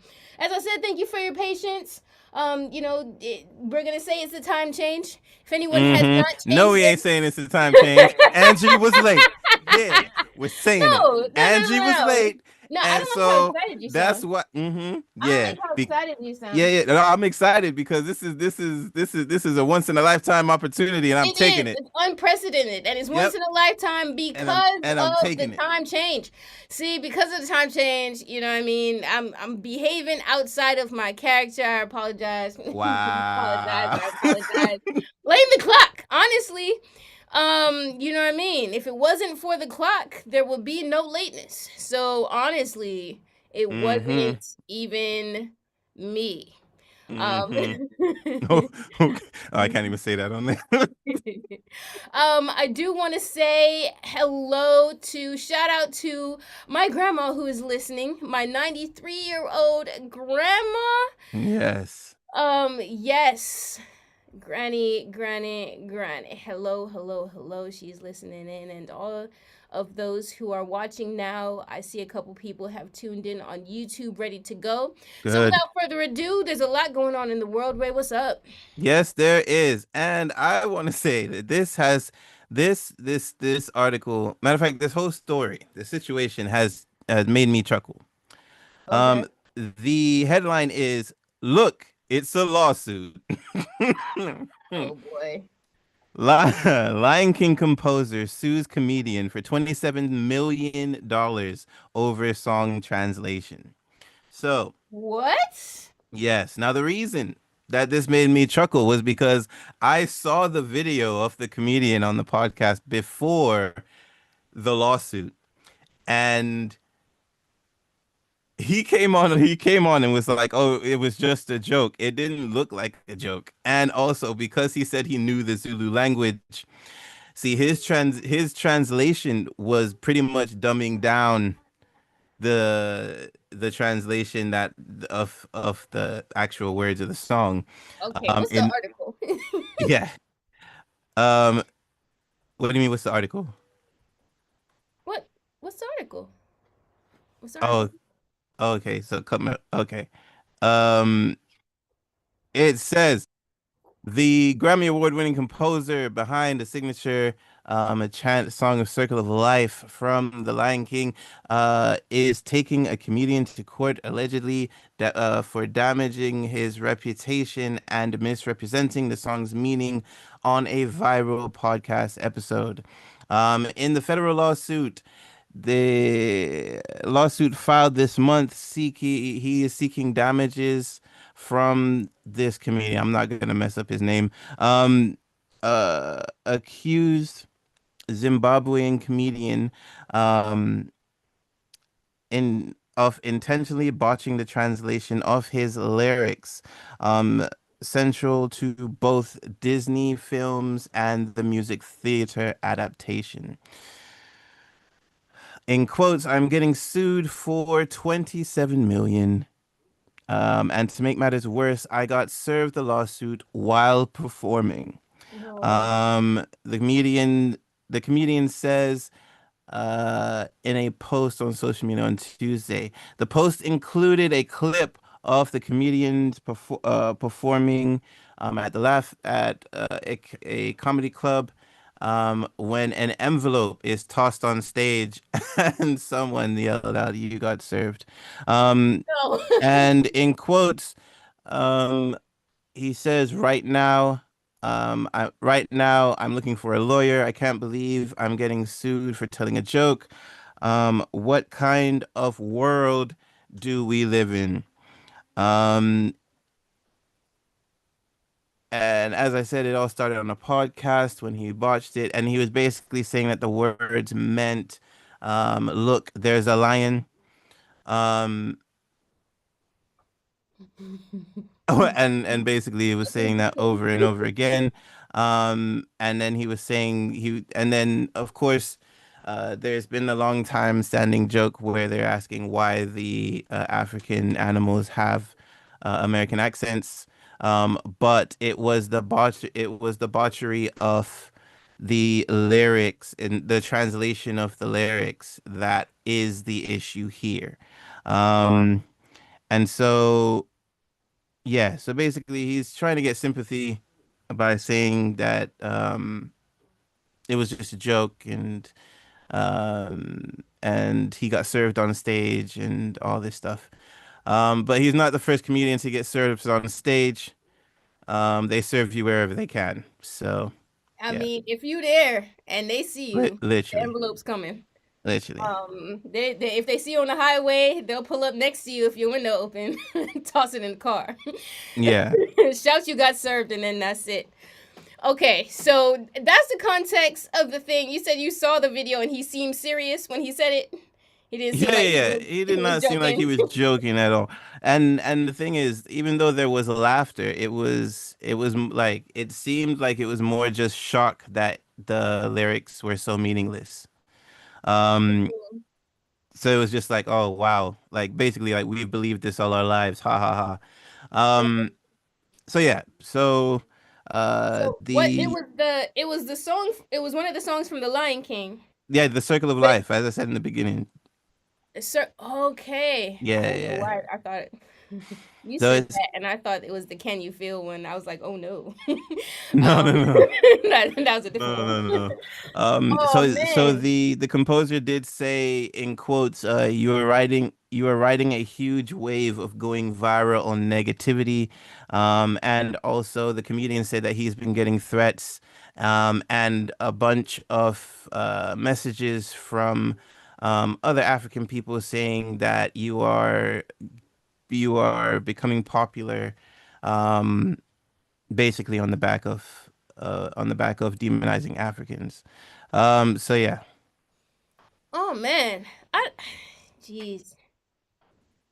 So, as I said, thank you for your patience. We're gonna say it's a time change. If anyone has not No, changed we their ain't saying it's a time change. Angie was late. Yeah, we're saying it. no, no, no, Angie no, was no. late, No, I and don't like how so excited you that's sound. what. I don't Yeah, like how excited you yeah, sound. yeah. No, I'm excited because this is a once in a lifetime opportunity, and I'm It taking is. it. It's unprecedented, and it's once Yep, in a lifetime and I'm because and I'm of the taking it. time change. See, because of the time change, you know what I mean. I'm behaving outside of my character. I apologize. Wow. I apologize. Blame the clock. Honestly, you know what I mean. If it wasn't for the clock, there would be no lateness. So honestly, it mm-hmm. wasn't even me. Um, Mm-hmm. Oh, okay. Oh, I can't even say that on there. I do want to say hello to shout out to my grandma who is listening, my 93-year-old grandma. Yes. Yes. Granny. Hello, hello, hello. She's listening in, and all of those who are watching now, I see a couple people have tuned in on YouTube ready to go. So Good. without further ado, there's a lot going on in the world. Ray, what's up? Yes, there is. And I want to say that this has this article, matter of fact, this whole story, the situation has made me chuckle. Okay. The headline is Look, it's a lawsuit. Oh boy. Lion King composer sues comedian for $27 million over song translation. So, What? yes. Now, the reason that this made me chuckle was because I saw the video of the comedian on the podcast before the lawsuit, and he came on and was like, "Oh, it was just a joke. It didn't look like a joke." And also because he said he knew the Zulu language, see his translation was pretty much dumbing down the translation that of the actual words of the song. Okay, what's the In article? Yeah. Um, what do you mean? What's the article? what? What's the article? What's the article? Oh, okay. So come. Okay. Um, it says the Grammy Award-winning composer behind the signature a chant song of Circle of Life from The Lion King is taking a comedian to court allegedly for damaging his reputation and misrepresenting the song's meaning on a viral podcast episode. In the federal lawsuit, the lawsuit filed this month, he is seeking damages from this comedian. I'm not gonna mess up his name. Accused Zimbabwean comedian um in of intentionally botching the translation of his lyrics, um central to both Disney films and the music theater adaptation. In quotes, I'm getting sued for 27 million. And to make matters worse, I got served the lawsuit while performing. No. The comedian says in a post on social media on Tuesday. The post included a clip of the comedians performing at the laugh at a comedy club when an envelope is tossed on stage and someone yelled out, "You got served." Um, No. and in quotes, um, he says, right now, I'm looking for a lawyer. I can't believe I'm getting sued for telling a joke. What kind of world do we live in?" Um, and as I said, it all started on a podcast when he botched it, and he was basically saying that the words meant, "Look, there's a lion." Um, and basically he was saying that over and over again. And then he was saying and then of course, there's been a long time standing joke where they're asking why the African animals have American accents. But it was the botchery of the lyrics and the translation of the lyrics that is the issue here. Um, And so, yeah, so basically he's trying to get sympathy by saying that it was just a joke and he got served on stage and all this stuff. But he's not the first comedian to get served on stage. They serve you wherever they can. So, I yeah, mean, if you there and they see you, the literally, envelope's coming. literally. They if they see you on the highway, they'll pull up next to you if your window open, toss it in the car, Yeah. shout you got served, and then that's it. Okay, so that's the context of the thing. You said you saw the video and he seemed serious when he said it. He didn't seem Yeah, like yeah, yeah. He he did was not seem like he joking. was joking at all. And the thing is, even though there was a laughter, like it seemed like it was more just shock that the lyrics were so meaningless. Um, so it was just like, oh wow, like basically like we've believed this all our lives. Ha ha ha. So yeah, so So what the it was the song it was one of the songs from The Lion King. yeah, the circle of But it, life, as I said in the beginning. sir, okay. I Yeah, don't know yeah. why I thought you So said it's that, and I thought it was the Can You Feel one. I was like, oh no. no, no, no. That was a different No, one. no, no, no. Oh So man. the composer did say in quotes, you are riding a huge wave of going viral on negativity. And also the comedian said that he's been getting threats, and a bunch of messages from other African people saying that you are becoming popular, um, basically on the back of demonizing Africans. So yeah, Oh man. I jeez.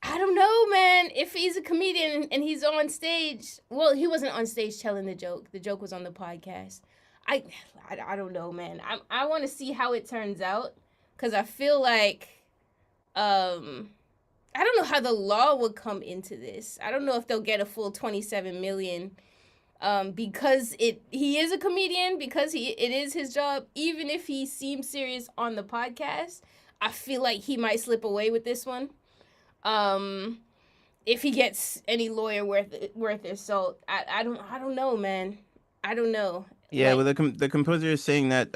I don't know, man. If he's a comedian and he's on stage, well, he wasn't on stage telling the joke. The joke was on the podcast. I, I don't know, man. I want to see how it turns out because I feel like, um, I don't know how the law would come into this. I don't know if they'll get a full 27 million, because he is a comedian, because it is his job. Even if he seems serious on the podcast, I feel like he might slip away with this one. Um, if he gets any lawyer worth his salt. I don't know, man. I don't know. yeah. Like, Well, the composer is saying that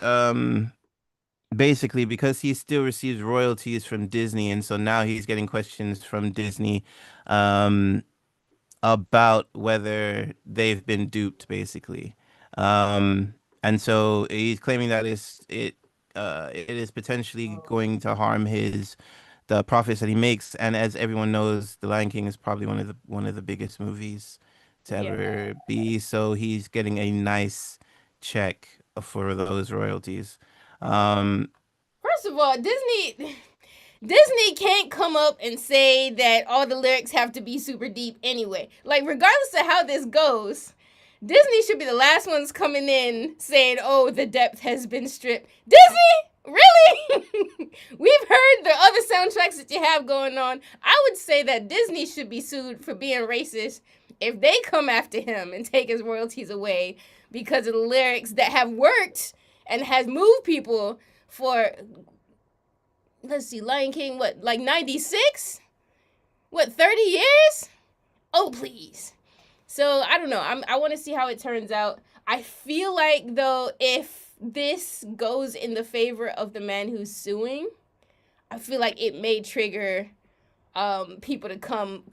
basically because he still receives royalties from Disney, and so now he's getting questions from Disney, um, about whether they've been duped, basically. Um, and so he's claiming that it is potentially going to harm his the profits that he makes. And as everyone knows, The Lion King is probably one of the biggest movies to yeah. ever be. So he's getting a nice check for those royalties. Um, First of all, Disney can't come up and say that all the lyrics have to be super deep anyway. Like, regardless of how this goes, Disney should be the last ones coming in saying, "Oh, the depth has been stripped." Disney, really? We've heard the other soundtracks that you have going on. I would say that Disney should be sued for being racist if they come after him and take his royalties away because of the lyrics that have worked and has moved people for, let's see, Lion King, what, like 96? What, 30 years? Oh, please. So I don't know. I want to see how it turns out. I feel like though, if this goes in the favor of the man who's suing, I feel like it may trigger people to come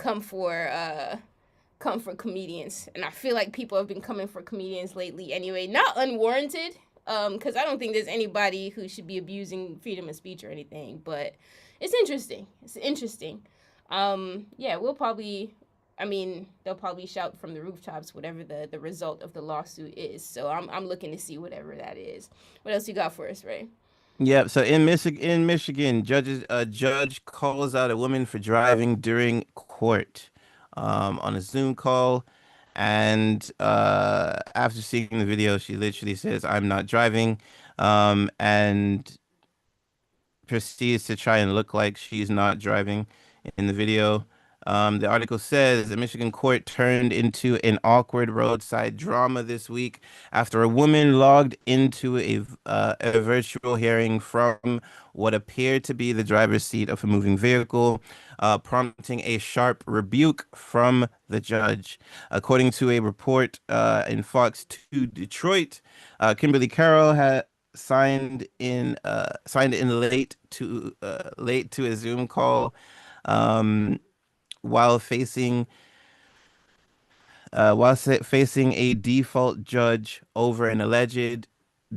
for comedians, and I feel like people have been coming for comedians lately anyway. Not unwarranted, because I don't think there's anybody who should be abusing freedom of speech or anything. But it's interesting. It's interesting. Yeah, we'll probably. I mean, they'll probably shout from the rooftops whatever the result of the lawsuit is. So I'm looking to see whatever that is. What else you got for us, Ray? yeah. So in Michigan, a judge calls out a woman for driving during court, on a Zoom call. And after seeing the video, she literally says, "I'm not driving," and proceeds to try and look like she's not driving in the video. The article says a Michigan court turned into an awkward roadside drama this week after a woman logged into a virtual hearing from what appeared to be the driver's seat of a moving vehicle, prompting a sharp rebuke from the judge. According to a report in Fox 2 Detroit, Kimberly Carroll had signed in late to a Zoom call um, while facing a default judge over an alleged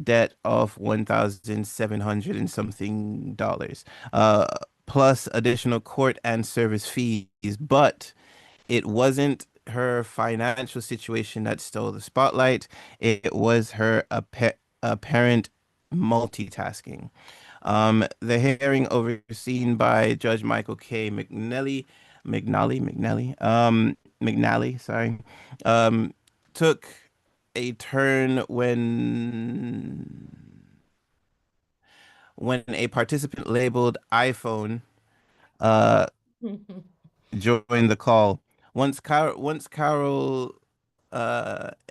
debt of 1,700 and something dollars, uh, plus additional court and service fees. But it wasn't her financial situation that stole the spotlight. It was her apparent multitasking. The hearing overseen by Judge Michael K. McNally, sorry, um, took a turn when a participant labeled iPhone uh, joined the call. Once Carol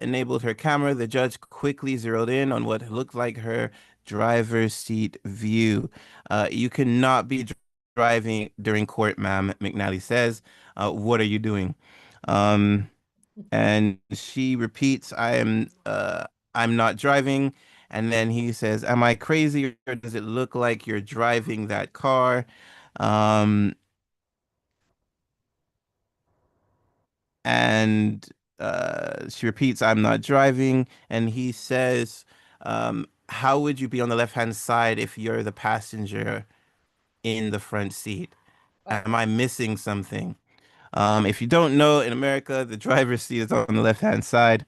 enabled her camera, the judge quickly zeroed in on what looked like her driver's seat view. You cannot be driving during court, ma'am, McNally says. What are you doing? Um, and she repeats, I'm not driving. And then he says, am I crazy or does it look like you're driving that car? Um, and she repeats, I'm not driving. And he says, how would you be on the left-hand side if you're the passenger in the front seat? Wow. Am I missing something? If you don't know, in America, the driver's seat is on the left-hand side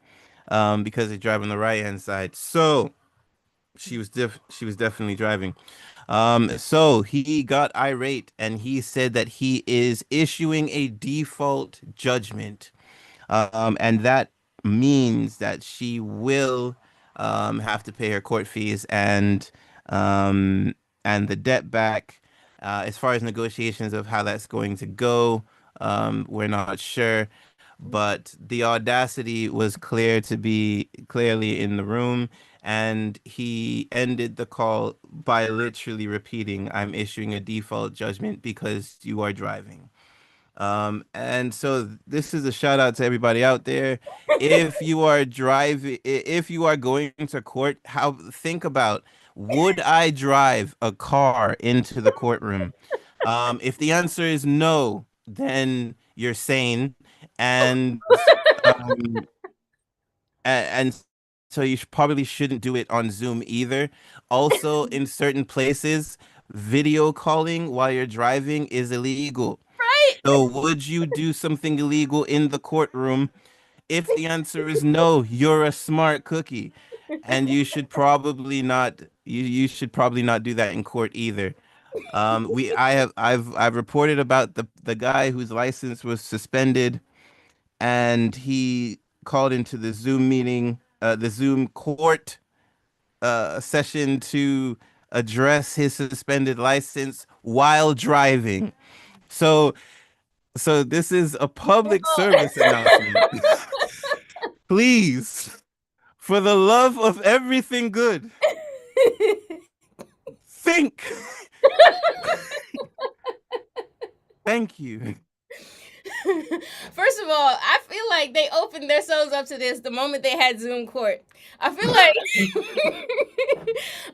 because they drive on the right-hand side. So she was definitely driving. So he got irate and he said that he is issuing a default judgment, and that means that she will have to pay her court fees um, and the debt back. As far as negotiations of how that's going to go, we're not sure. But the audacity was clearly in the room, and he ended the call by literally repeating, "I'm issuing a default judgment because you are driving." And so this is a shout out to everybody out there. If you are going to court, how think about, would I drive a car into the courtroom? If the answer is no, then you're sane, and um, and so you probably shouldn't do it on Zoom either. Also, in certain places, video calling while you're driving is illegal. Right? So, would you do something illegal in the courtroom? If the answer is no, you're a smart cookie, and you should probably not do that in court either. I've reported about the guy whose license was suspended, and he called into the Zoom court session to address his suspended license while driving. So So this is a public service announcement. Please, for the love of everything good, think. Thank you. First of all, I feel like they opened themselves up to this the moment they had Zoom court. I feel like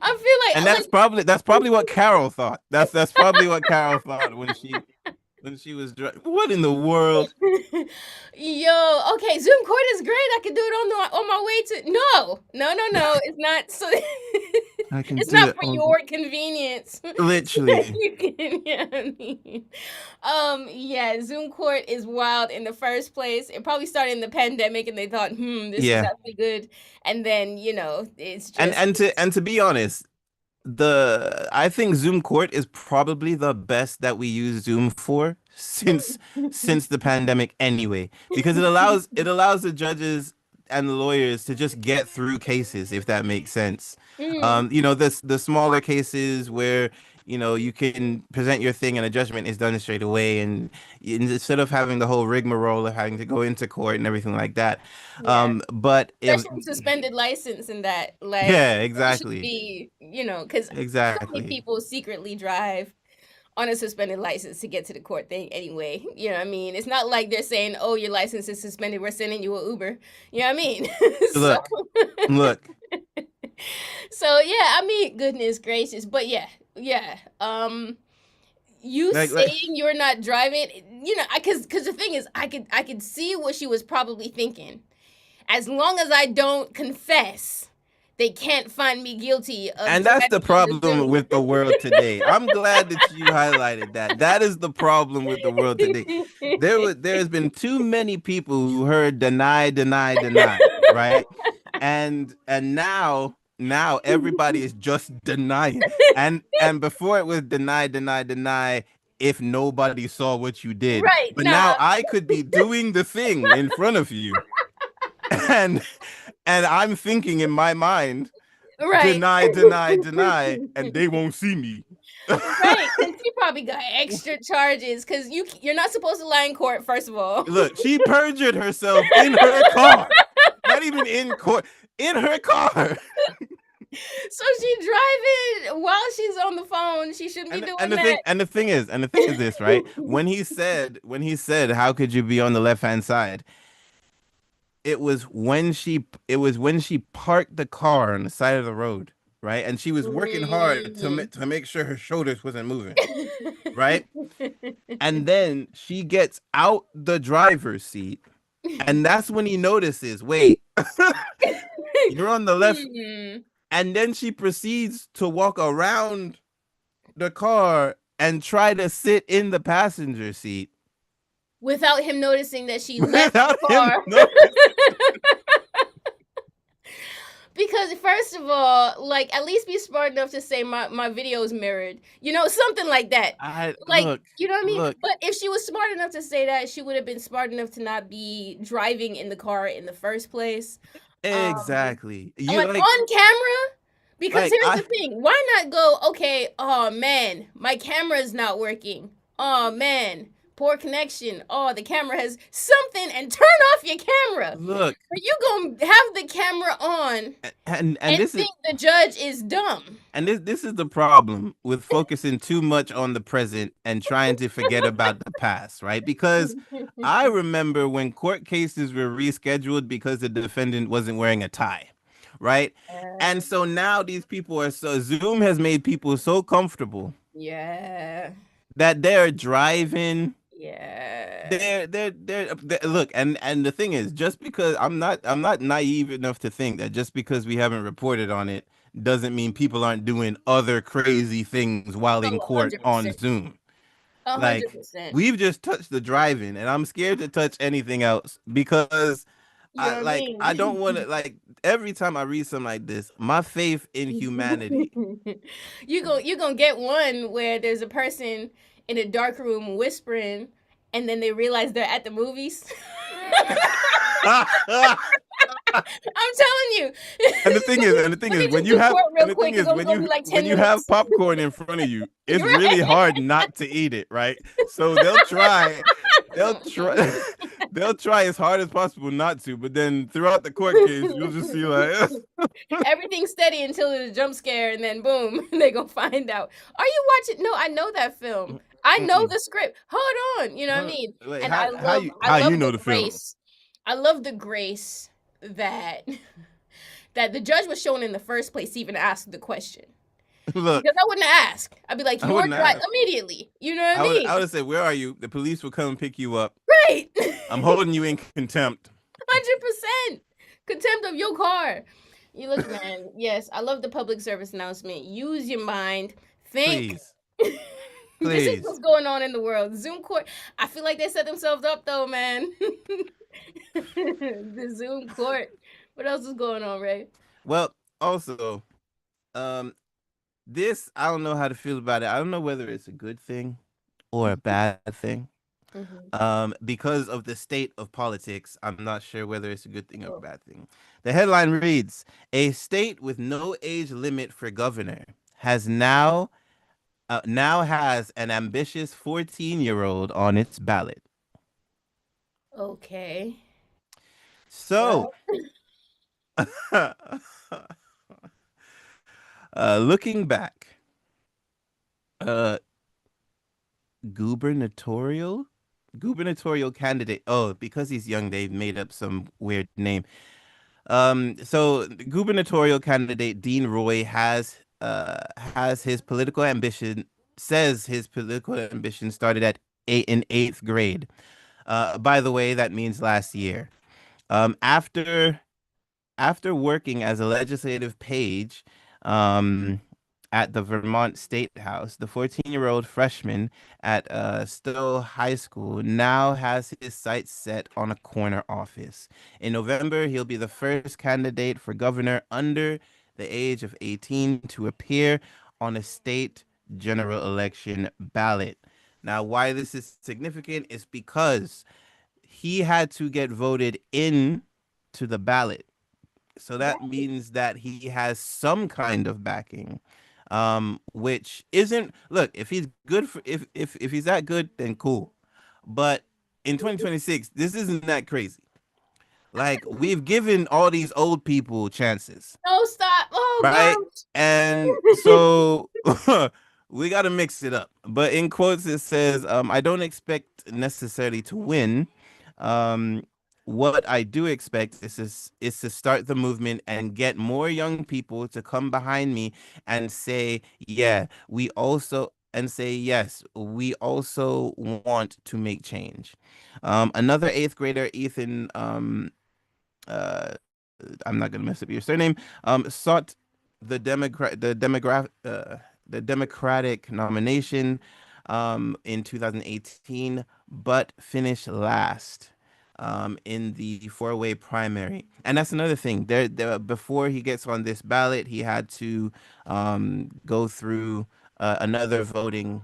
I And feel that's probably what Carol thought. That's probably what Carol thought when she was what in the world? Yo, okay, Zoom court is great. I could do it on my way to no. It's not so I can it's do not it for on your convenience. literally. You can, yeah, I mean. Yeah, Zoom court is wild in the first place. It probably started in the pandemic and they thought, this is Yeah. actually good. And then, it's just And to be honest, the I think Zoom Court is probably the best that we use Zoom for since the pandemic anyway, because it allows the judges and the lawyers to just get through cases, if that makes sense. mm, The smaller cases where you can present your thing and a judgment is done straight away, and instead of having the whole rigmarole of having to go into court and everything like that. Yeah. But if Especially suspended license and that. Like, Yeah, it should exactly. be, because so many Exactly. people secretly drive on a suspended license to get to the court thing anyway. You know what I mean? It's not like they're saying, "Oh, your license is suspended. We're sending you an Uber." You know what I mean? so, Look, look. so yeah. I mean, goodness gracious, but yeah, yeah. You Like saying you're not driving, because the thing is, I could see what she was probably thinking. As long as I don't confess, they can't find me guilty of And that's the driving on the problem Zoom. with the world today. I'm glad that you highlighted that. That is the problem with the world today. There has been too many people who heard deny, deny, deny, right? And now everybody is just denying. And before it was deny, deny, deny if nobody saw what you did. Right, But nah, now I could be doing the thing in front of you, and and I'm thinking in my mind, right. deny, deny, deny, and they won't see me. Right, because she probably got extra charges because you're not supposed to lie in court, first of all. Look, she perjured herself in her car. Not even in court, in her car. So she driving while she's on the phone. She shouldn't be And doing the thing that. and the thing is this, right? When he said how could you be on the left hand side? It was when she parked the car on the side of the road, right? And she was working hard Mhm. to make sure her shoulders wasn't moving, right? And then she gets out the driver's seat, and that's when he notices, wait, you're on the left. Hmm. And then she proceeds to walk around the car and try to sit in the passenger seat Without him noticing that she left the without him car. noticing. Because first of all, like at least be smart enough to say my video is mirrored. Something like that. I Like, look, you know what I mean? look, But if she was smart enough to say that, she would have been smart enough to not be driving in the car in the first place. Um exactly. You like on camera. Because like here's I the thing. Why not go, okay, oh man, my camera is not working. Oh man, poor connection. Oh, the camera has something, and turn off your camera. look, But you gonna have the camera on and and this is think the judge is dumb. this is the problem with focusing too much on the present and trying to forget about the past, right? Because I remember when court cases were rescheduled because the defendant wasn't wearing a tie, right? And so now these people are so Zoom has made people so comfortable Yeah. that they're driving. Yeah. They're look, and the thing is, just because I'm not naive enough to think that just because we haven't reported on it doesn't mean people aren't doing other crazy things while in Oh, court on 100%. Zoom. A hundred Like, percent. we've just touched the driving, and I'm scared to touch anything else because You know what I I don't mean? want to, like, every time I read something like this, my faith in humanity. You gonna get one where there's a person in a dark room whispering, and then they realize they're at the movies. I'm telling you. And the thing Let is, me just do court real quick. It's only gonna be like when 10 you have minutes. popcorn in front of you, it's Right. really hard not to eat it, right? So they'll try, they'll try as hard as possible not to. But then throughout the court case, you'll just see like, Everything's steady until there's a jump scare, and then boom, they gonna find out. Are you watching? No, I know that film. I know mm-mm. the script. Hold on, you know what I mean? Wait, And I how love, you I how you love know the the film? grace. I love the grace that that the judge was shown in the first place to even ask the question. Look, Because I wouldn't ask. I'd be like, I "You're wouldn't dry," ask. immediately. You know what I I mean? would have said, "Where are you?" The police will come and pick you up. Right. I'm holding you in contempt. 100% contempt of your car. You look, man. Yes, I love the public service announcement. Use your mind. Think. Please, This is please. what's going on in the world. Zoom court. I feel like they set themselves up though, man. The Zoom court. What else is going on, Ray? Well, also, um, this I don't know how to feel about it. I don't know whether it's a good thing or a bad thing. Mm-hmm. Because of the state of politics, I'm not sure whether it's a good thing or a Oh. bad thing. The headline reads: A state with no age limit for governor has now now has an ambitious 14-year-old on its ballot. Okay. So, Well. looking back, uh, gubernatorial gubernatorial candidate. Oh, because he's young, they've made up some weird name. So gubernatorial candidate Dean Roy has his political ambition says his political ambition started at in eighth grade. By the way, that means last year. After working as a legislative page um, at the Vermont State House, the 14-year-old freshman at Stowe High School now has his sights set on a corner office. In November, he'll be the first candidate for governor under the age of 18 to appear on a state general election ballot. Now, why this is significant is because he had to get voted in to the ballot, so that Right. means that he has some kind of backing, which isn't, look, if he's good for if he's that good, then cool. But in 2026, this isn't that crazy. Like, we've given all these old people chances, No, stop. Oh right? And gosh. so we got to mix it up. But in quotes, it says, I don't expect necessarily to win. Um, what I do expect is to start the movement and get more young people to come behind me and say, yeah, we also, and say, yes, we also want to make change. Another eighth grader, Ethan, uh, I'm not gonna mess up your surname, sought the Democratic nomination in 2018, but finished last in the four-way primary. And that's another thing. Before he gets on this ballot, he had to go through another voting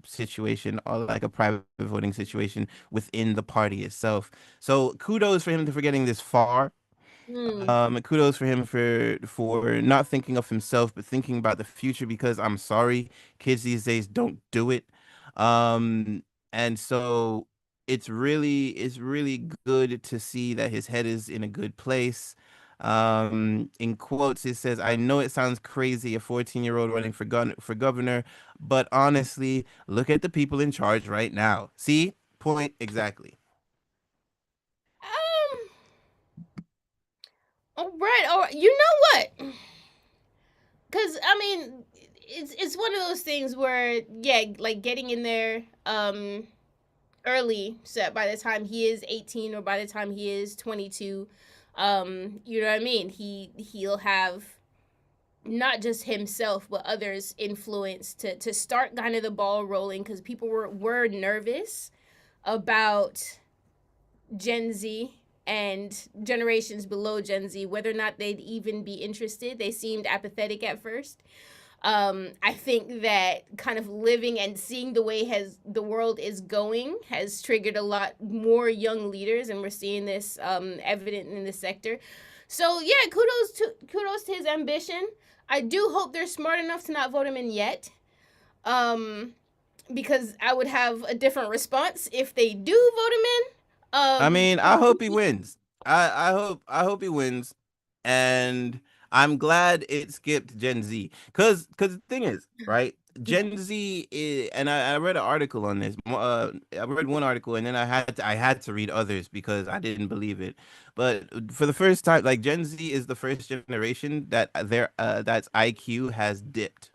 situation, or like a private voting situation within the party itself. So kudos for him for getting this far. Hmm. Kudos for him for not thinking of himself, but thinking about the future. Because I'm sorry, kids these days don't do it. Um, and so it's really good to see that his head is in a good place. In quotes, it says, "I know it sounds crazy, a 14-year-old running for governor, but honestly, look at the people in charge right now. See, point exactly." Um. All right. All right. You know what? Because I mean, it's one of those things where, yeah, like getting in there early, so by the time he is 18 or by the time he is 22, you know what I mean, he'll have not just himself but others influence to start kind of the ball rolling, because people were nervous about Gen Z and generations below Gen Z, whether or not they'd even be interested. They seemed apathetic at first. I think that kind of living and seeing the way has the world is going has triggered a lot more young leaders, and we're seeing this evident in the sector. So yeah, kudos to his ambition. I do hope they're smart enough to not vote him in yet, um, because I would have a different response if they do vote him in. I mean, I Because hope he wins. I hope he wins, and I'm glad it skipped Gen Z. Cause the thing is, right? Gen Z is, and I read an article on this. I read one article, and then I had to read others because I didn't believe it. But for the first time, like, Gen Z is the first generation that that's IQ has dipped.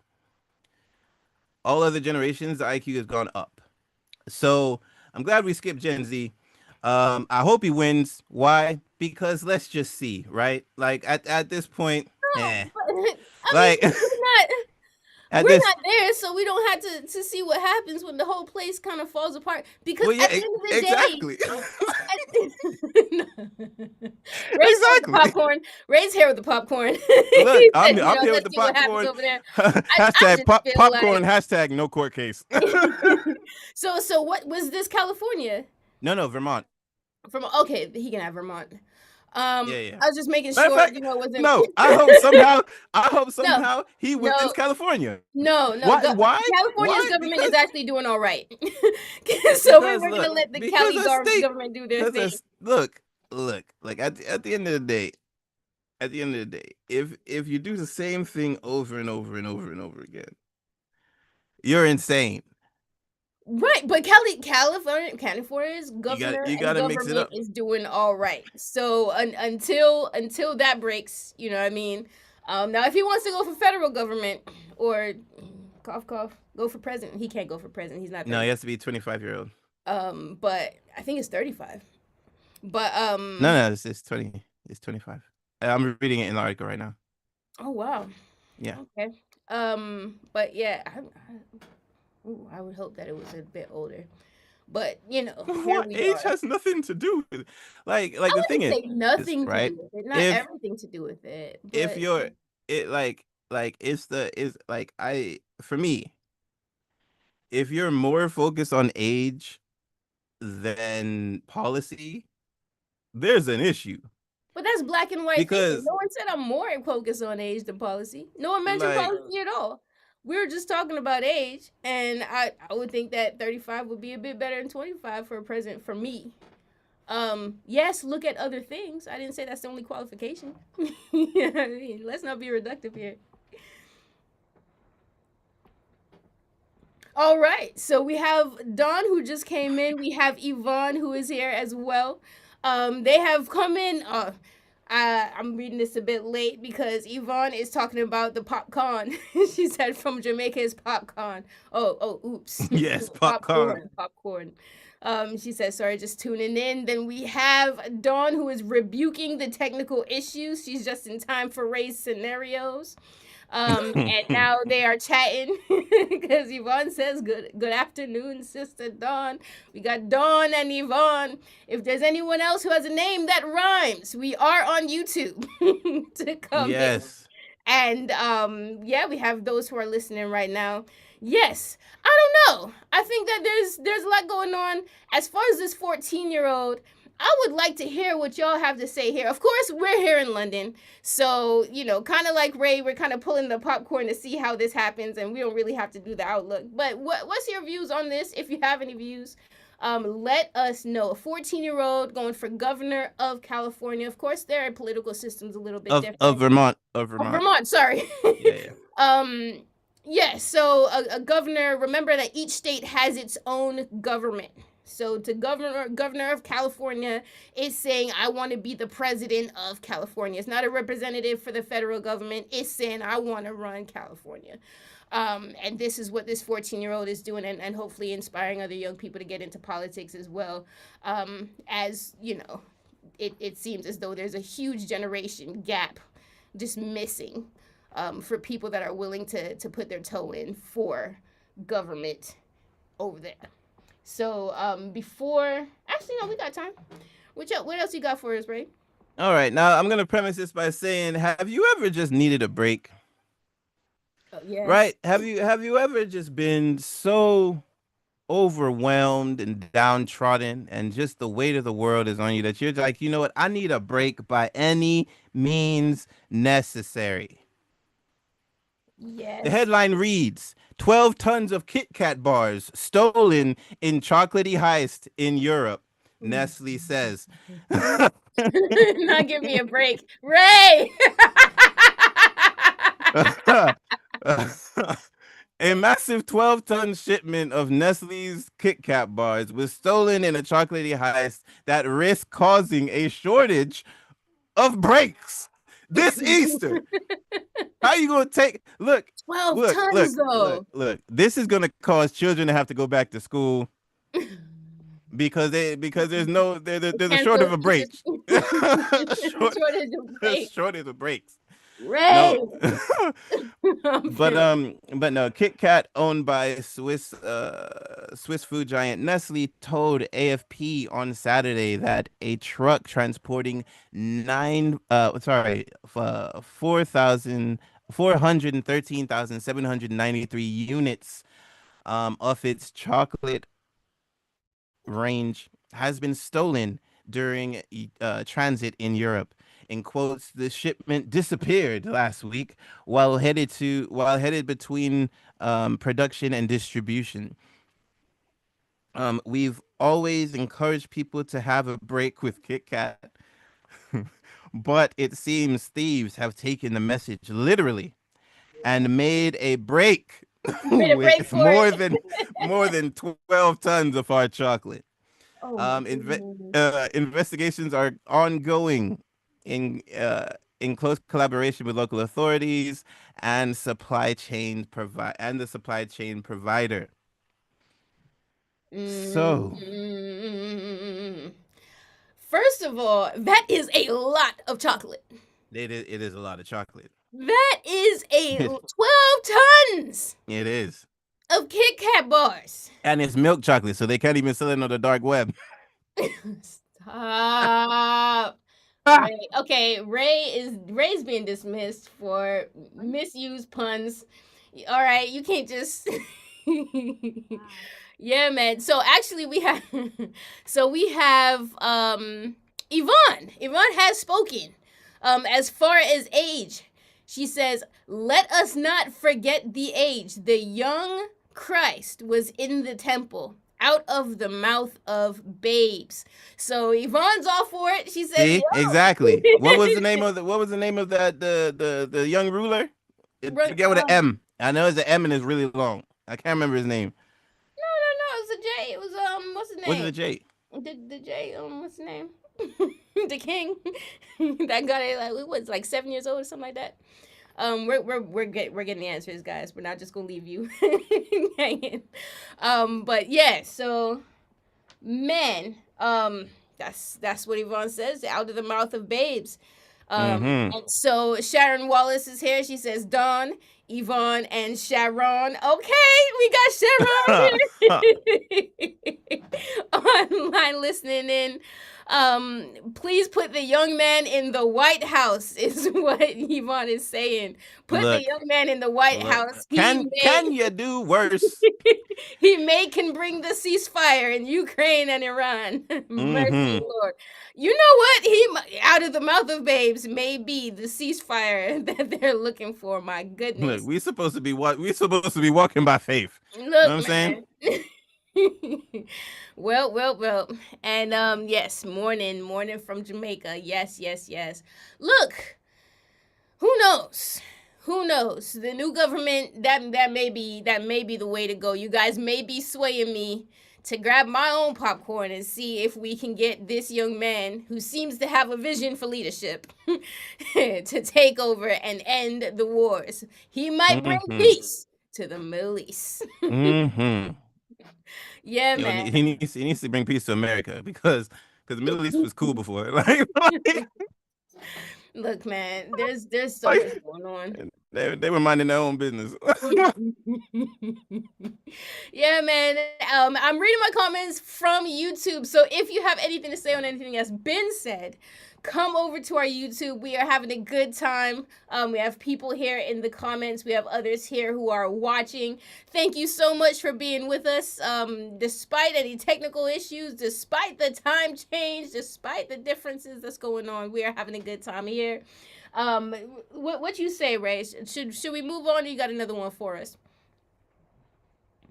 All other generations, the IQ has gone up. So I'm glad we skipped Gen Z. I hope he wins. Why? Because let's just see, right? Like, at this point, no, eh. but I mean, Like, at we're this, not there, so we don't have to see what happens when the whole place kind of falls apart. Because well, yeah, at the end of the day, exactly, Ray's here with the exactly. popcorn. Ray's here with the popcorn. Look, He I'm said, I'm here with let's the see what happens popcorn. over there. I Hashtag just feel popcorn. like Hashtag no court case. so what was this, California? No, no, Vermont. From, okay, he can have Vermont. Yeah, yeah. I was just making Matter of sure, fact, it wasn't. no. I hope somehow No, he wins no, California. no. Why? Why? California's Why? government is Because actually doing all right. So because we're gonna look, let the because Cali a state, government do their because thing. look, like at the end of the day, if you do the same thing over and over and over and over again, you're insane. Right, but California's governor You and gotta mix it government up. is doing all right. So until that breaks, you know what I mean. Now if he wants to go for federal government or cough cough go for president, he can't go for president. He's not No, he 30. has to be 25-year-old. But I think it's 35. But No, it's 20. It's 25. I'm reading it in the article right now. oh wow, Yeah. okay. But yeah, ooh, I would hope that it was a bit older. But here What we age are. has nothing to do with it. Like I the thing wouldn't say is, nothing to right? do with it, not If everything to do with it, if but you're it like it's the is like I for me, if you're more focused on age than policy, there's an issue. that's black and white thinking. Because No one said I'm more focused on age than policy. No one mentioned like policy at all. We were just talking about age, and I would think that 35 would be a bit better than 25 for a president for me. Yes, look at other things. I didn't say that's the only qualification. You know what I mean? Let's not be reductive here. All right. So we have Don who just came in. We have Yvonne who is here as well. They have come in. I'm reading this a bit late because Yvonne is talking about the popcorn. She said from Jamaica is popcorn. Oops. yes, popcorn. Popcorn. She says, sorry, just tuning in. Then we have Dawn who is rebuking the technical issues. She's just in time for Ray's scenarios. And now they are chatting because Yvonne says, good afternoon, Sister Dawn. We got Dawn and Yvonne. If there's anyone else who has a name that rhymes, we are on YouTube to come in. yes. And yeah, we have those who are listening right now. Yes, I don't know. I think that there's a lot going on. As far as this 14-year-old, I would like to hear what y'all have to say here. Of course, we're here in London. So, kind of like Ray, we're kind of pulling the popcorn to see how this happens, and we don't really have to do the outlook. But what's your views on this, if you have any views? Let us know. A 14-year-old going for governor of California. Of course, their political system's a little bit Of different. Vermont. Oh, Vermont, sorry. Yeah, yeah. um, yeah, so a governor, remember that each state has its own government. So to governor of California is saying, I want to be the president of California. It's not a representative for the federal government. It's saying, I want to run California. And this is what this 14-year-old is doing, and hopefully inspiring other young people to get into politics as well. As, it seems as though there's a huge generation gap just missing for people that are willing to put their toe in for government over there. So before, actually no, we got time. What else you got for us, Ray? All right. Now I'm gonna premise this by saying, have you ever just needed a break? Yes. Right? Have you ever just been so overwhelmed and downtrodden and just the weight of the world is on you that you're like, you know what? I need a break by any means necessary. The Yes. headline reads 12 tons of Kit Kat bars stolen in chocolatey heist in Europe. Nestle says. Not give me a break, Ray. A massive 12-ton shipment of Nestle's Kit Kat bars was stolen in a chocolatey heist that risked causing a shortage of breaks this Easter. How you gonna take 12 tons though. look. This is gonna cause children to have to go back to school because there's a short Cancel. of a break. short Shortage of a break. shortage of breaks. Ray. No. I'm but feeling. but no, Kit Kat, owned by Swiss food giant Nestle, told AFP on Saturday that a truck transporting 413,793 units of its chocolate range has been stolen during transit in Europe. In quotes, the shipment disappeared last week while headed between production and distribution. We've always encouraged people to have a break with Kit Kat, but it seems thieves have taken the message literally and made a break Made a break with for it. more than 12 tons of our chocolate. Oh my Inve goodness. Investigations are ongoing in close collaboration with local authorities and the supply chain provider. So Mm. First of all, that is a lot of chocolate. it is a lot of chocolate. That is a It, 12 tons it is. of Kit Kat bars. And it's milk chocolate, so they can't even sell it on the dark web. Stop. Ray. Okay, Ray's being dismissed for misused puns. All right, you can't just Yeah, man. So actually we have so we have Yvonne. Yvonne has spoken. As far as age, she says, "Let us not forget the age. The young Christ was in the temple." Out of the mouth of babes. So Yvonne's all for it. She says, See, exactly. "Yo." What was the name of that the young ruler? It Run, began with an M. I know it's an M and it's really long. I can't remember his name. no, it was a J. It was what's his Was it name? a J? The J, what's his name? The king. That guy like we was like 7 years old or something like that. We're getting the answers, guys. We're not just gonna leave you hanging. But yeah, so man, that's what Yvonne says, out of the mouth of babes. Mm-hmm. And so Sharon Wallace is here. She says Dawn, Yvonne, and Sharon. Okay, we got Sharon here online listening in. Please put the young man in the White House is what Yvonne is saying. Put the Look, young man in the White look. House. Can you do worse? He may can bring the ceasefire in Ukraine and Iran. Mercy, Mm-hmm. Lord. You know what? Out of the mouth of babes may be the ceasefire that they're looking for. My Look, goodness. we supposed to be walking by faith. You know Look, what I'm saying? man. Well. And yes, morning from Jamaica. Yes, yes, yes. Look, who knows? Who knows? The new government that may be the way to go. You guys may be swaying me to grab my own popcorn and see if we can get this young man who seems to have a vision for leadership to take over and end the wars. He might bring Mm-hmm. peace to the Middle East. Mm-hmm. Yeah, You know, man. he needs to bring peace to America because the Middle East was cool before. Look, man, there's so much Like, going on. they were minding their own business. Yeah, man. I'm reading my comments from YouTube. So if you have anything to say on anything that's been said, come over to our YouTube. We are having a good time. We have people here in the comments. We have others here who are watching. Thank you so much for being with us. Despite any technical issues, despite the time change, despite the differences that's going on, we are having a good time here. What you say, Ray? Should we move on? Or you got another one for us?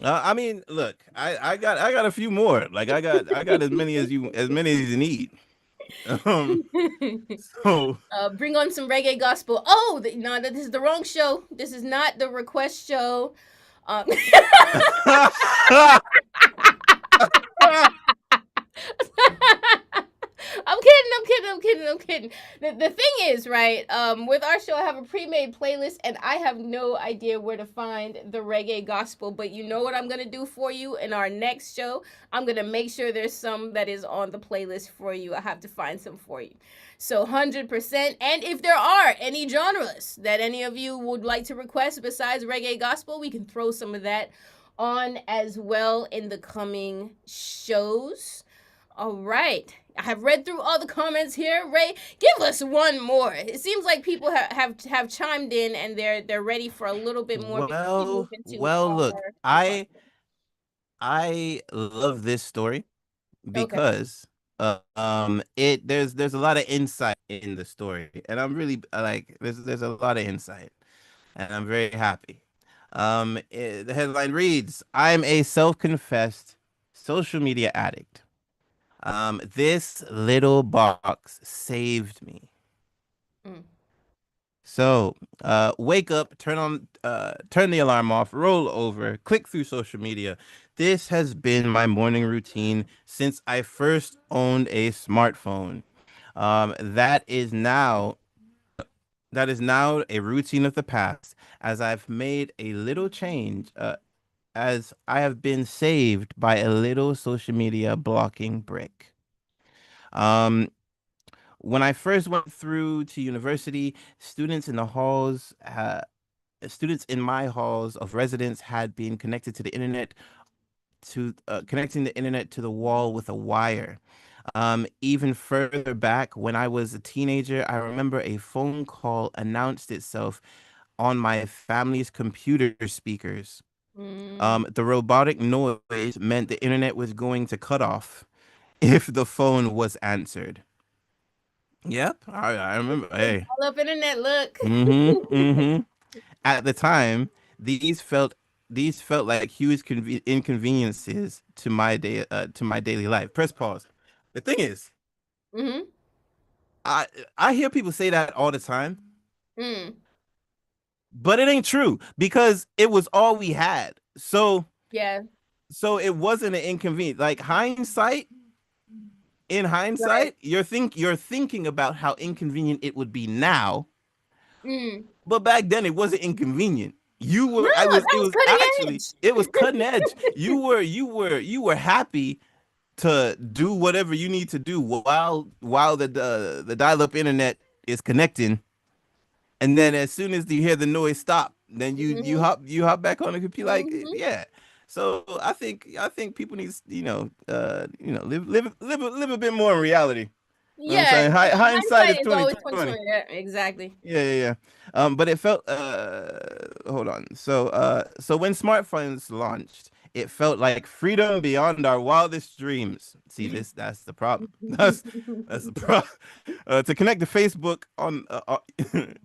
I mean, look, I got a few more. Like I got as many as you need. Um, so Bring on some reggae gospel. Oh, no, this is the wrong show. This is not the request show. Um, I'm kidding. The thing is, right? With our show, I have a pre-made playlist, and I have no idea where to find the reggae gospel. But you know what I'm gonna do for you in our next show? I'm gonna make sure there's some that is on the playlist for you. I have to find some for you. So 100%. And if there are any genres that any of you would like to request besides reggae gospel, we can throw some of that on as well in the coming shows. All right. I have read through all the comments here. Ray, give us one more. It seems like people have chimed in and they're ready for a little bit more before we move into look, our content. I love this story Okay. because It there's a lot of insight in the story, and I'm really like there's a lot of insight, and I'm very happy. The headline reads, "I'm a self-confessed social media addict. This little box saved me." Mm. So, wake up, turn the alarm off, roll over, click through social media. This has been my morning routine since I first owned a smartphone. That is now a routine of the past, as I've made a little change, as I have been saved by a little social media blocking brick. Um, when I first went through to university, students in my halls of residence had been connected to the internet to connecting the internet to the wall with a wire. Even further back, when I was a teenager, I remember a phone call announced itself on my family's computer speakers. Mm. The robotic noise meant the internet was going to cut off if the phone was answered. Yep, I remember. Hey. All up internet, look. Mm-hmm. Mm-hmm. At the time, these felt these felt like huge inconveniences to my daily life. Press pause. The thing is, Mm-hmm. I I hear people say that all the time, Mm. but it ain't true because it was all we had. Yeah. So it wasn't an inconvenience. Like in Right. hindsight, you're thinking about how inconvenient it would be now, Mm. but back then it wasn't inconvenient. You No, were I was that it was was cutting actually edge. it was cutting edge. You were happy to do whatever you need to do while the dial-up internet is connecting, and then as soon as you hear the noise stop, then Mm-hmm. you hop back on the computer, like, Mm-hmm. yeah. So I think people need, live a bit more in reality. You know what I'm Yeah, saying? Hindsight is hindsight is always 2020. 2020. Yeah, exactly. Yeah. But it felt hold on. So when smartphones launched, it felt like freedom beyond our wildest dreams. See this? That's the problem. That's the problem. To connect to Facebook on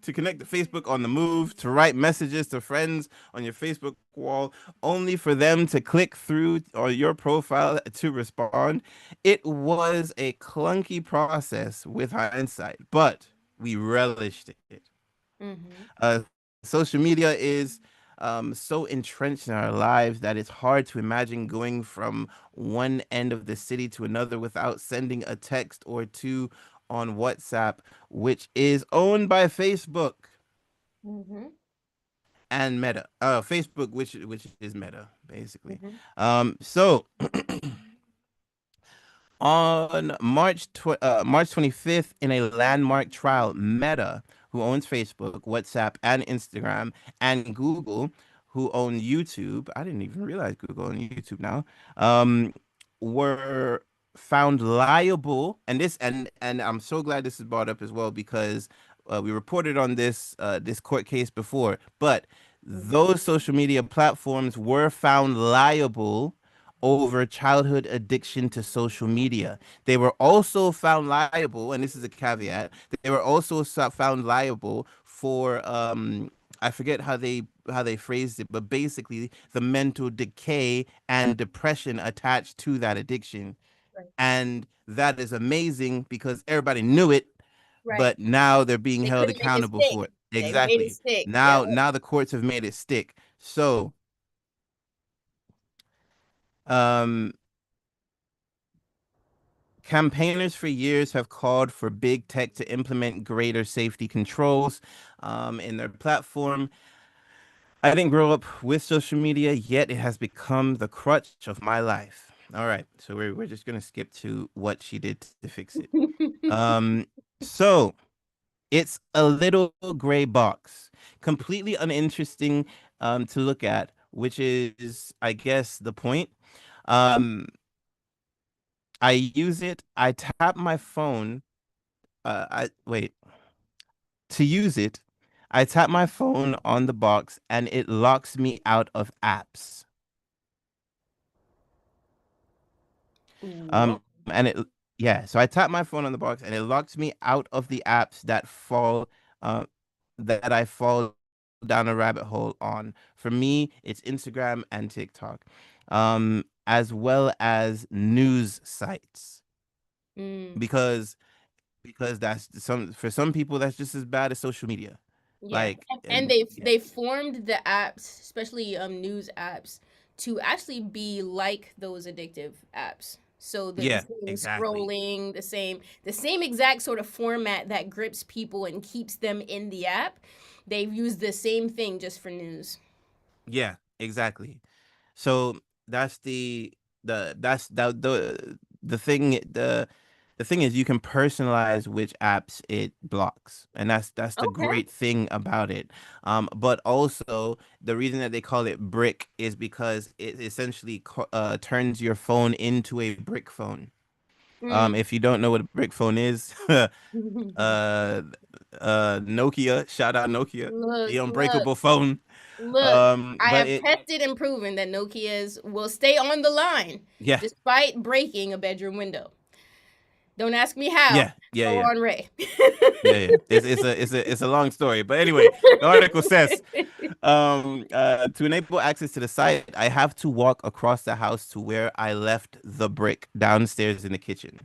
to connect to Facebook on the move, to write messages to friends on your Facebook wall, only for them to click through on your profile to respond. It was a clunky process with hindsight, but we relished it. Mm-hmm. Social media is so entrenched in our lives that it's hard to imagine going from one end of the city to another without sending a text or two on WhatsApp, which is owned by Facebook Mm-hmm. and Meta. Facebook, which is Meta, basically. Mm-hmm. So on March 25th, in a landmark trial, Meta, who owns Facebook, WhatsApp, and Instagram, and Google, who own YouTube, I didn't even realize Google owned YouTube now, were found liable, and I'm so glad this is brought up as well because we reported on this court case before, but those social media platforms were found liable over childhood addiction to social media. They were also found liable, and this is a caveat, they were also found liable for I forget how they phrased it, but basically the mental decay and depression attached to that addiction. Right. And that is amazing because everybody knew it, Right. but now they're being They held couldn't make it accountable stick. for it. They made it Exactly. stick. Yeah. Now the courts have made it stick. So, um campaigners for years have called for big tech to implement greater safety controls in their platform. I didn't grow up with social media, yet it has become the crutch of my life. All right, so we're just gonna skip to what she did to fix it. Um, so it's a little gray box, completely uninteresting to look at, which is, I guess, the point. Um, I use it. I tap my phone. I wait. To use it, I tap my phone on the box and it locks me out of apps. What? And it Yeah, so I tapped my phone on the box and it locked me out of the apps uh, that I fall down a rabbit hole on. For me, it's Instagram and TikTok, as well as news sites Mm. because that's some for some people that's just as bad as social media. Yeah, Like, and and they've yeah, they formed the apps, especially news apps, to actually be like those addictive apps. So the yeah, same exactly. scrolling, the same exact sort of format that grips people and keeps them in the app. They've used the same thing just for news. Yeah, exactly. So that's the thing the thing is you can personalize which apps it blocks. And that's the Okay. great thing about it. But also the reason that they call it brick is because it essentially turns your phone into a brick phone. Mm. If you don't know what a brick phone is, uh Nokia, shout out Nokia, Look, the look, unbreakable phone. look. I But have it tested and proven that Nokia's will stay on the line yeah, despite breaking a bedroom window. Don't ask me how. yeah, yeah, Go yeah. on, Ray. Yeah, yeah. It's a long story. But anyway, the article says, to enable access to the site, I have to walk across the house to where I left the brick downstairs in the kitchen.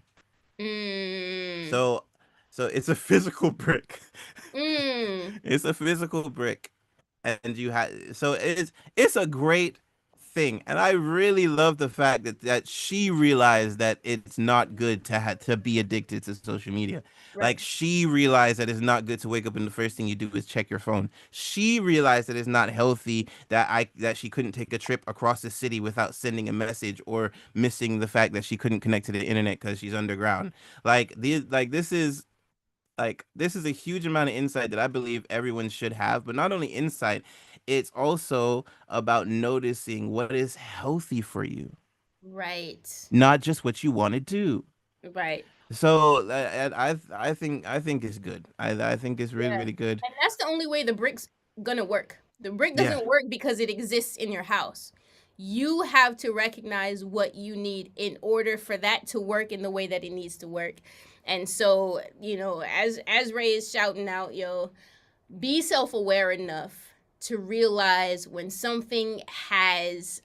Mm. So so it's a physical brick. Mm. It's a physical brick. And you had so it's a great thing, and I really love the fact that she realized that it's not good to be addicted to social media. Like, Right. she realized that it's not good to wake up and the first thing you do is check your phone. She realized that it's not healthy that she couldn't take a trip across the city without sending a message or missing the fact that she couldn't connect to the internet because she's underground. This is a huge amount of insight that I believe everyone should have, but not only insight, it's also about noticing what is healthy for you, Right. not just what you want to do. Right. So I think it's good. I think it's really Yeah. really good. And that's the only way the brick's gonna work. The brick Yeah, doesn't work because it exists in your house. You have to recognize what you need in order for that to work in the way that it needs to work. And so, as Ray is shouting out, yo, be self-aware enough to realize when something has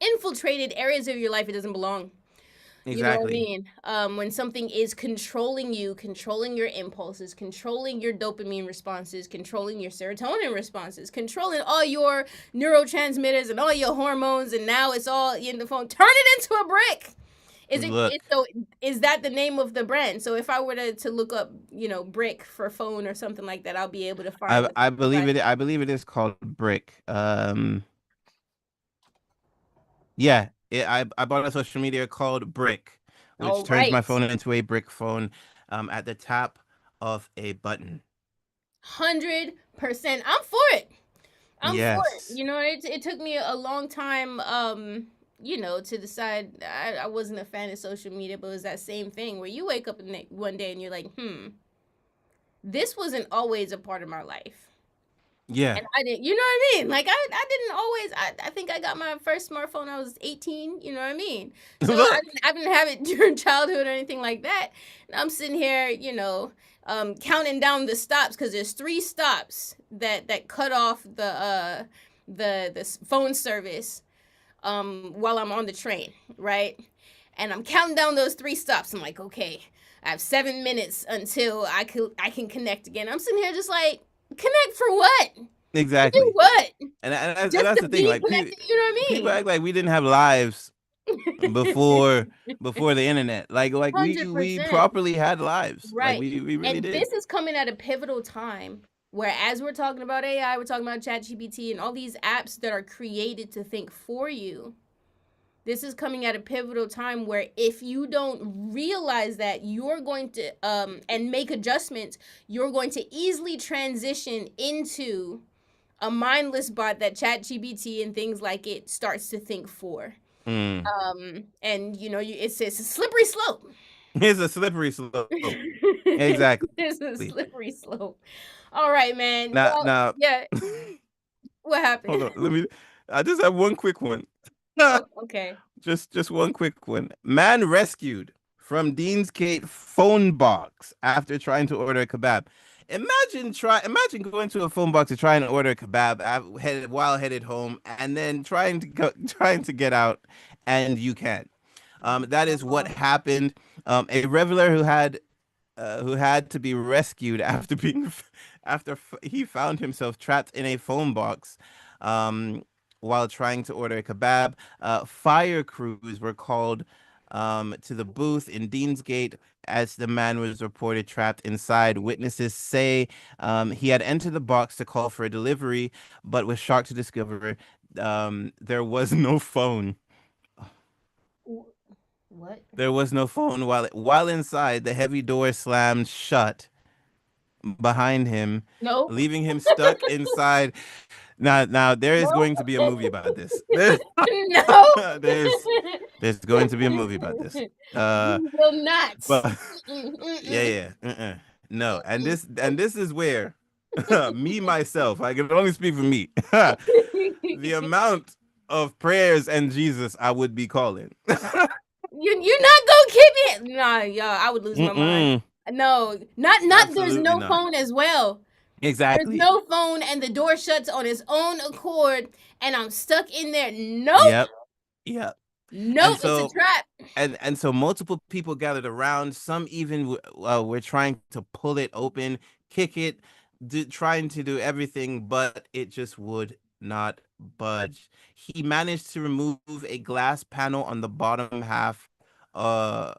infiltrated areas of your life it doesn't belong. You know what I exactly. mean? When something is controlling you, controlling your impulses, controlling your dopamine responses, controlling your serotonin responses, controlling all your neurotransmitters and all your hormones, and now it's all in the phone. Turn it into a brick. Look, Is that the name of the brand? So if I were to look up, brick for phone or something like that, I'll be able to find I what I the believe device. it. I believe it is called brick. Yeah, I bought a social media called Brick, which All turns my right. phone into a brick phone, at the tap of a button. 100%. I'm for it. I'm for it. Yes. It took me a long time, to decide I wasn't a fan of social media, but it was that same thing where you wake up one day and you're like, this wasn't always a part of my life. Yeah. And I didn't, you know what I mean? Like, I didn't always, I think I got my first smartphone, I was 18, you know what I mean? So Look, I didn't have it during childhood or anything like that. And I'm sitting here, counting down the stops because there's three stops that cut off the phone service while I'm on the train, right? And I'm counting down those three stops. I'm like, okay, I have 7 minutes until I can connect again. I'm sitting here just like, connect for what? To do exactly. what? And Just that's to the thing. be Like, connected, you know what people I act like we didn't have lives mean? before the internet. Like we 100%. properly had lives. Like Right. we really And did. this is coming at a pivotal time where, as we're talking about AI, we're talking about ChatGPT and all these apps that are created to think for you. This is coming at a pivotal time where if you don't realize that, you're going to and make adjustments, you're going to easily transition into a mindless bot that ChatGPT and things like it starts to think for. Mm. And it's a slippery slope. It's a slippery slope. Exactly. It's a slippery slope. All right, man. Now, Well, now, yeah. What hold happened? on. I just have one quick one. Oh, okay. Just one quick one. Man rescued from Deansgate phone box after trying to order a kebab. Imagine going to a phone box to try and order a kebab while headed home, and then trying to get out, and you can't. That is what happened. A reveler who had to be rescued after he found himself trapped in a phone box um, while trying to order a kebab. Fire crews were called to the booth in Deansgate as the man was reported trapped inside. Witnesses say he had entered the box to call for a delivery, but was shocked to discover there was no phone. What? There was no phone while inside. The heavy door slammed shut behind him, Nope. leaving him stuck inside. Now there is Nope. going to be a movie about this. No. There's going to be a movie about this. You will not. But Mm-mm, yeah, mm-mm, yeah, no, and mm-mm. this is where me myself, I can only speak for me. The amount of prayers and Jesus I would be calling. You're not gonna keep me. Nah, y'all, I would lose my mind. Mm-mm, No, not. There's absolutely no not. phone as well. There's Exactly. no phone, and the door shuts on its own accord, and I'm stuck in there. Nope, Yep. Yep. And nope. It's a so trap. and so multiple people gathered around. Some even were trying to pull it open, kick it, trying to do everything, but it just would not budge. He managed to remove a glass panel on the bottom half uh,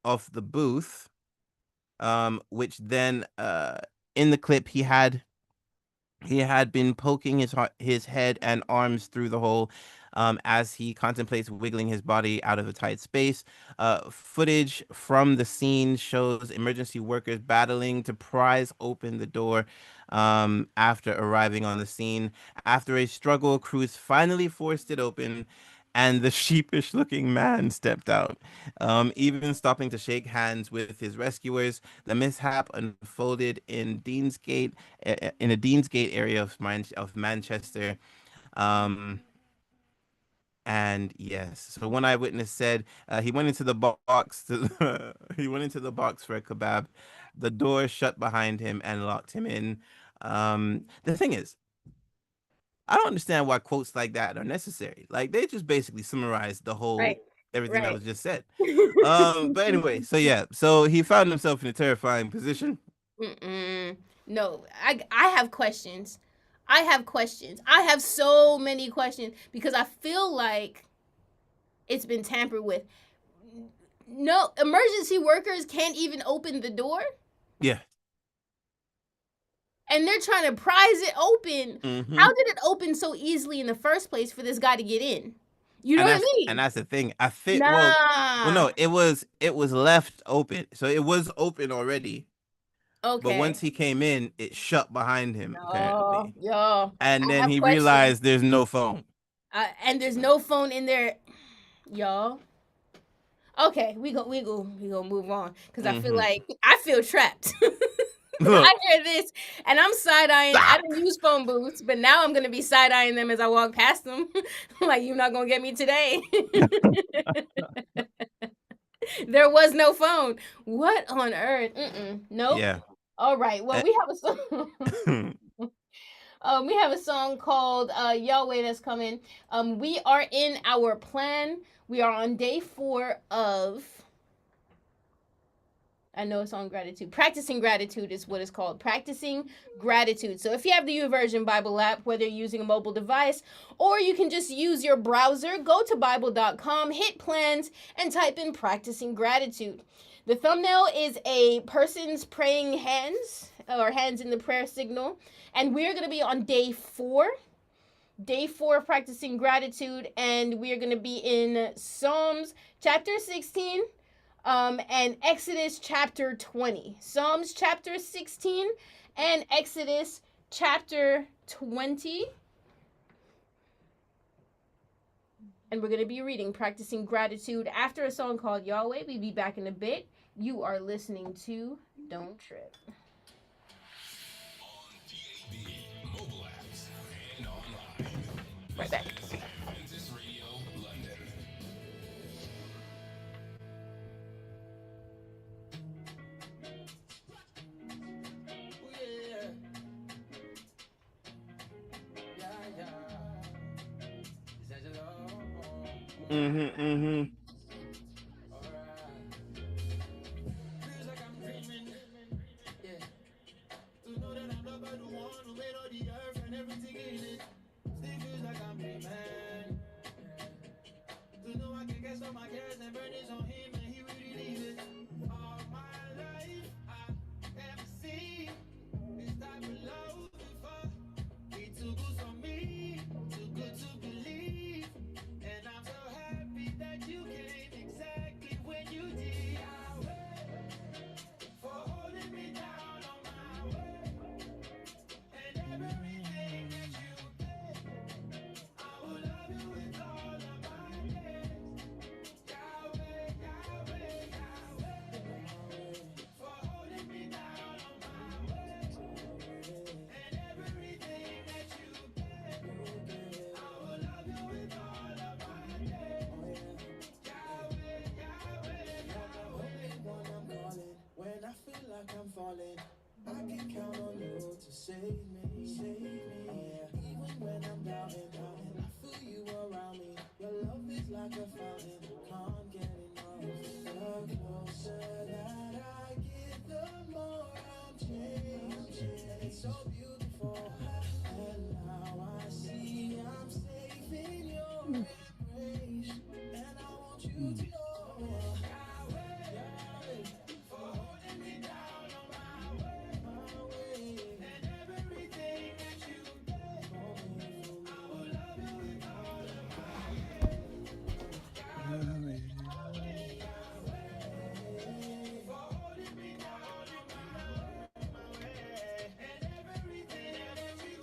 of the booth, which then in the clip he had been poking his head and arms through the hole as he contemplates wiggling his body out of a tight space. Footage from the scene shows emergency workers battling to prise open the door after arriving on the scene. After a struggle, crews finally forced it open. And the sheepish looking man stepped out, even stopping to shake hands with his rescuers. The mishap unfolded in a Deansgate area of Manchester. Um, and yes, so one eyewitness said he went into the box he went into the box for a kebab. The door shut behind him and locked him in. The thing is, I don't understand why quotes like that are necessary. Like they just basically summarize the Right, whole everything that right. was just said. But anyway, so yeah, so he found himself in a terrifying position. Mm-mm. No, I have questions. I have questions. I have so many questions because I feel like it's been tampered with. No, emergency workers can't even open the door, Yeah. and they're trying to prise it open. Mm-hmm. How did it open so easily in the first place for this guy to get in? You know and what I that's and mean? that's the thing. I fit well Nah. no, it was left open. So it was open already. But once Okay. he came in, it shut behind him No, apparently. y'all. And I then have he questions. realized there's no phone. And there's no phone in there, y'all. Okay, we go move on because I feel Mm-hmm. like I feel trapped. Look. I hear this and I'm side eyeing. I didn't use phone booths, but now I'm gonna be side eyeing them as I walk past them. Like you're not gonna get me today. There was no phone. What on earth? Nope. Yeah. All right. Well, Eh, we have a song. We have a song called Yahweh that's coming. We are in our plan. We are on day 4 of, I know it's on gratitude. Practicing gratitude is what it's called. Practicing gratitude. So if you have the YouVersion Bible app, whether you're using a mobile device or you can just use your browser, go to Bible.com, hit plans, and type in practicing gratitude. The thumbnail is a person's praying hands or hands in the prayer signal. And we're going to be on day 4. Day 4 of practicing gratitude. And we're going to be in Psalms chapter 16 and Exodus chapter 20. Psalms chapter 16 and Exodus chapter 20. And we're going to be reading Practicing Gratitude after a song called Yahweh. We'll be back in a bit. You are listening to Don't Trip. Right back. Mm-hmm. Mm-hmm. When I feel like I'm falling, I can count on you to save me, save me. Oh yeah. Even when I'm doubting, doubting, I feel you around me. Your love is like a fountain, I can't get enough. The closer that I get, the more I'm changed. And it's so beautiful. And now I see I'm safe in your embrace. And I want you to know, Yahweh, for holding me down on my way. And everything that you did for me, I will love you with all of my Yahweh, Yahweh, Yahweh, for holding me down on my way. And everything that you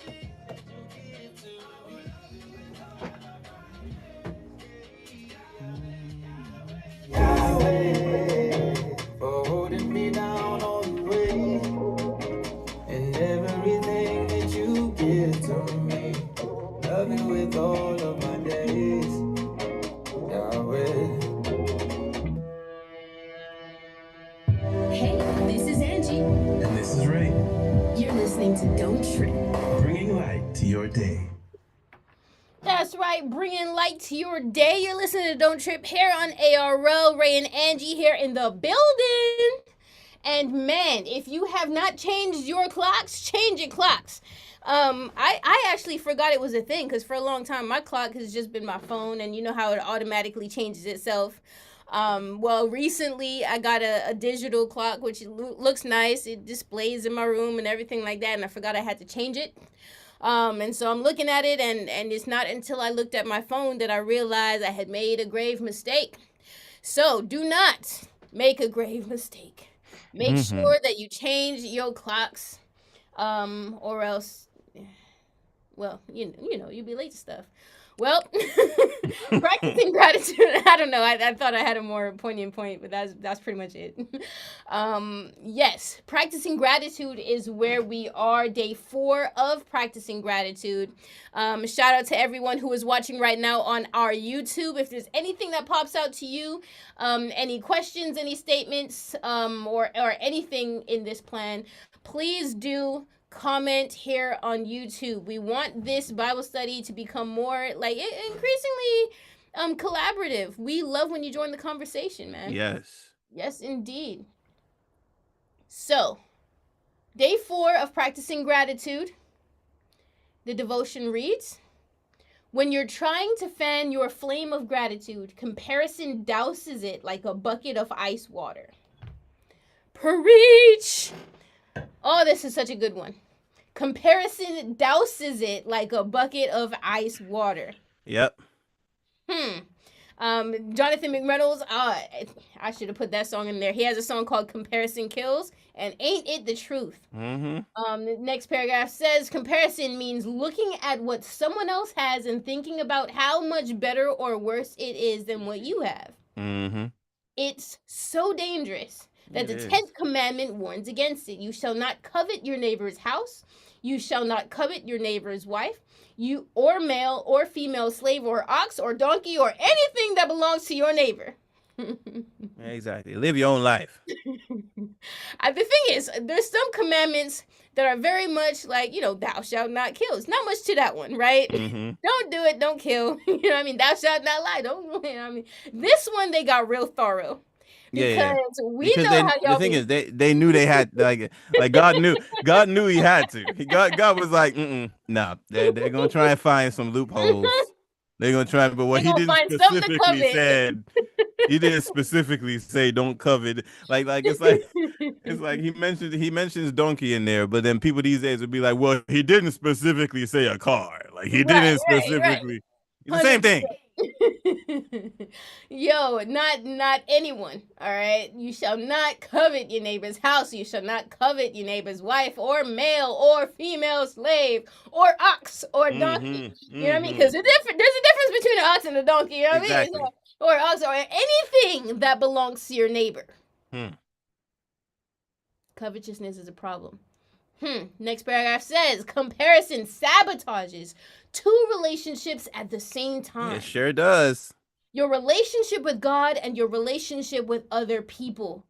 give to me, I will love you with all of my Yahweh, for holding me down all the way. And everything that you give to me, love you with all of my days, Yahweh. Hey, this is Angie. And this is Ray, You're listening to Don't Trip. bringing light to your day. That's right, bringing light to your day. You're listening to Don't Trip here on ARL. Ray and Angie here in the building. And man, if you have not changed your clocks, change your clocks. I actually forgot it was a thing because for a long time my clock has just been my phone, and you know how it automatically changes itself. Well, recently I got a digital clock which looks nice. It displays in my room and everything like that, and I forgot I had to change it. And so I'm looking at it, and it's not until I looked at my phone that I realized I had made a grave mistake. So do not make a grave mistake. Make Mm-hmm. sure that you change your clocks, or else, well, you'll be late to stuff. Well, practicing gratitude. I don't know. I thought I had a more poignant point, but that's pretty much it. Yes, practicing gratitude is where we are. Day 4 of practicing gratitude. Shout out to everyone who is watching right now on our YouTube. If there's anything that pops out to you, any questions, any statements, or anything in this plan, please do comment here on YouTube. We want this Bible study to become more like increasingly collaborative. We love when you join the conversation, man. Yes. Yes, indeed. So, day 4 of practicing gratitude. The devotion reads, when you're trying to fan your flame of gratitude, comparison douses it like a bucket of ice water. Preach! Oh, this is such a good one. Comparison douses it like a bucket of ice water. Yep. Jonathan McReynolds, I should have put that song in there. He has a song called Comparison Kills, and ain't it the truth? Mm-hmm. The next paragraph says, comparison means looking at what someone else has and thinking about how much better or worse it is than what you have. Mm-hmm. It's so dangerous that the 10th commandment warns against it. You shall not covet your neighbor's house. You shall not covet your neighbor's wife, you or male or female slave or ox or donkey or anything that belongs to your neighbor. Exactly. Live your own life. The thing is, there's some commandments that are very much like, thou shalt not kill. It's not much to that one, right? Mm-hmm. Don't do it, don't kill. You know what I mean? Thou shalt not lie. Don't, you know what I mean? This one, they got real thorough Yeah, yeah. because we Because know how the y'all thing be. is they knew they had like God knew he had to. God was like, nah, they're gonna try and find some loopholes. They're gonna try, but what They're he going to didn't find something to specifically covet. said, he didn't specifically say don't covet. Like it's like he mentions donkey in there, but then people these days would be like, well, he didn't specifically say a car. Like he Right, didn't right. specifically. It's the same thing. 100%. Yo, not anyone. All right, you shall not covet your neighbor's house. You shall not covet your neighbor's wife, or male or female slave, or ox or donkey. Mm-hmm. You know what I mean? Because Mm-hmm. there's a difference between an ox and a donkey. You know what I mean? Exactly. Or ox or anything that belongs to your neighbor. Hmm. Covetousness is a problem. Next paragraph says comparison sabotages two relationships at the same It time. sure does. Your relationship with God and your relationship with other people.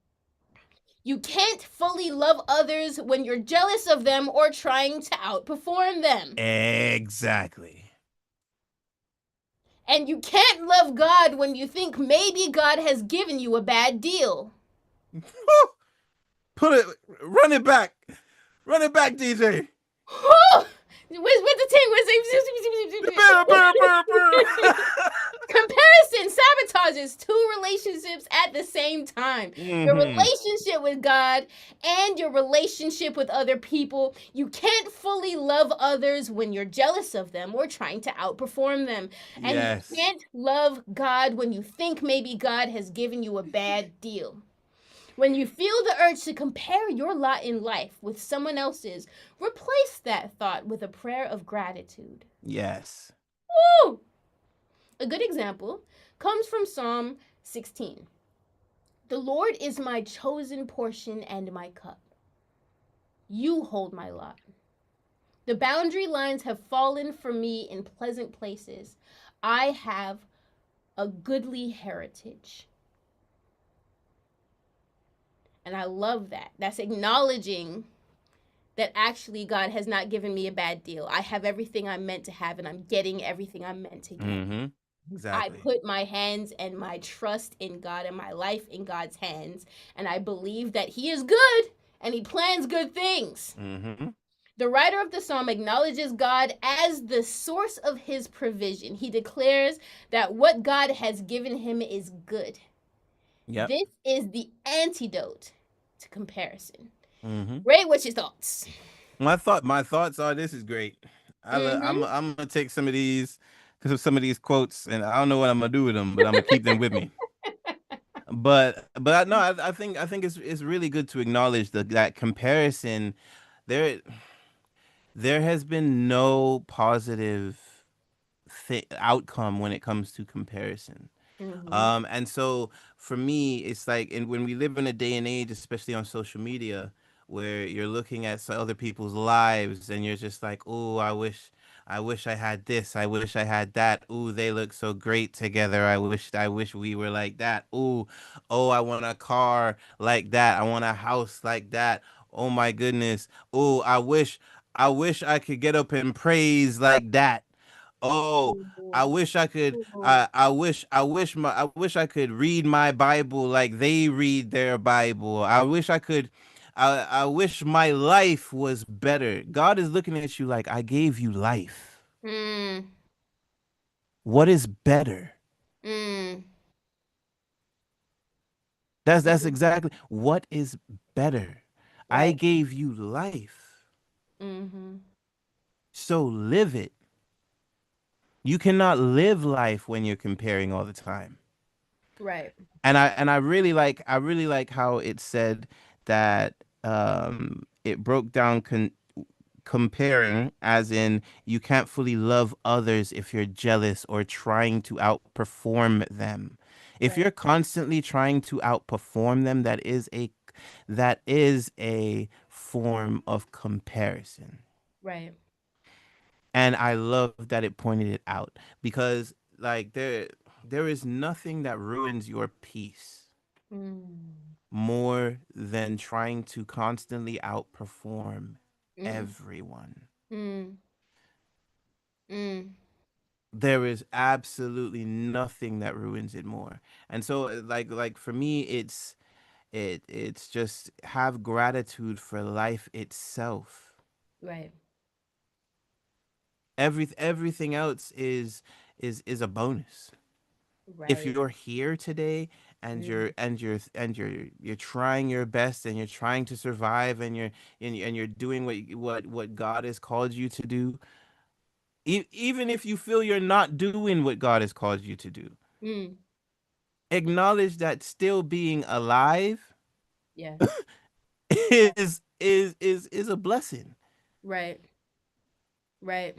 You can't fully love others when you're jealous of them or trying to outperform them. Exactly. And you can't love God when you think maybe God has given you a bad deal. Put it, run it back. Run it back, DJ. Where's the ting? Burr, burr, burr, burr. Comparison sabotages two relationships at the same time. Your Mm-hmm. relationship with God and your relationship with other people. You can't fully love others when you're jealous of them or trying to outperform them. And you Yes. can't love God when you think maybe God has given you a bad deal. When you feel the urge to compare your lot in life with someone else's, replace that thought with a prayer of gratitude. Yes. Woo! A good example comes from Psalm 16. The Lord is my chosen portion and my cup. You hold my lot. The boundary lines have fallen for me in pleasant places. I have a goodly heritage. And I love that. That's acknowledging that actually God has not given me a bad deal. I have everything I'm meant to have, and I'm getting everything I'm meant to get. Mm-hmm. I Exactly. put my hands and my trust in God and my life in God's hands, and I believe that He is good and He plans good things. Mm-hmm. The writer of the psalm acknowledges God as the source of his provision. He declares that what God has given him is good. Yep. This is the antidote to comparison. Mm-hmm. Ray, what's your thoughts? My thoughts are this is great. I'm gonna take some of these because of some of these quotes, and I don't know what I'm gonna do with them, but I'm gonna keep them with me. But no, I think it's really good to acknowledge that comparison. There there has been no positive outcome when it comes to comparison. Mm-hmm. And so for me, it's like, and when we live in a day and age, especially on social media, where you're looking at other people's lives and you're just like, oh, I wish I had this. I wish I had that. Ooh, they look so great together. I wish we were like that. Ooh, oh, I want a car like that. I want a house like that. Oh my goodness. Ooh, I wish I could get up and praise like that. Oh, I wish I could. I wish I could read my Bible like they read their Bible. I wish I could. I wish my life was better. God is looking at you like I gave you life. Mm, What is better? mm, That's exactly what is better. I right. gave you life, Mm-hmm. so live it. You cannot live life when you're comparing all the time. Right. And I really like how it said that it broke down comparing as in you can't fully love others if you're jealous or trying to outperform them. If Right. you're constantly trying to outperform them, that is a form of comparison. Right. And I love that it pointed it out because like there. There is nothing that ruins your peace Mm. more than trying to constantly outperform Mm. everyone. Mm. Mm. There is absolutely nothing that ruins it more. And so like for me it's just have gratitude for life itself. Right. Everything else is a bonus. If Right. you're here today and Mm. you're trying your best and you're trying to survive and you're doing what God has called you to do, even if you feel you're not doing what God has called you to do, Mm. acknowledge that still being alive Yeah. is a blessing. Right. Right.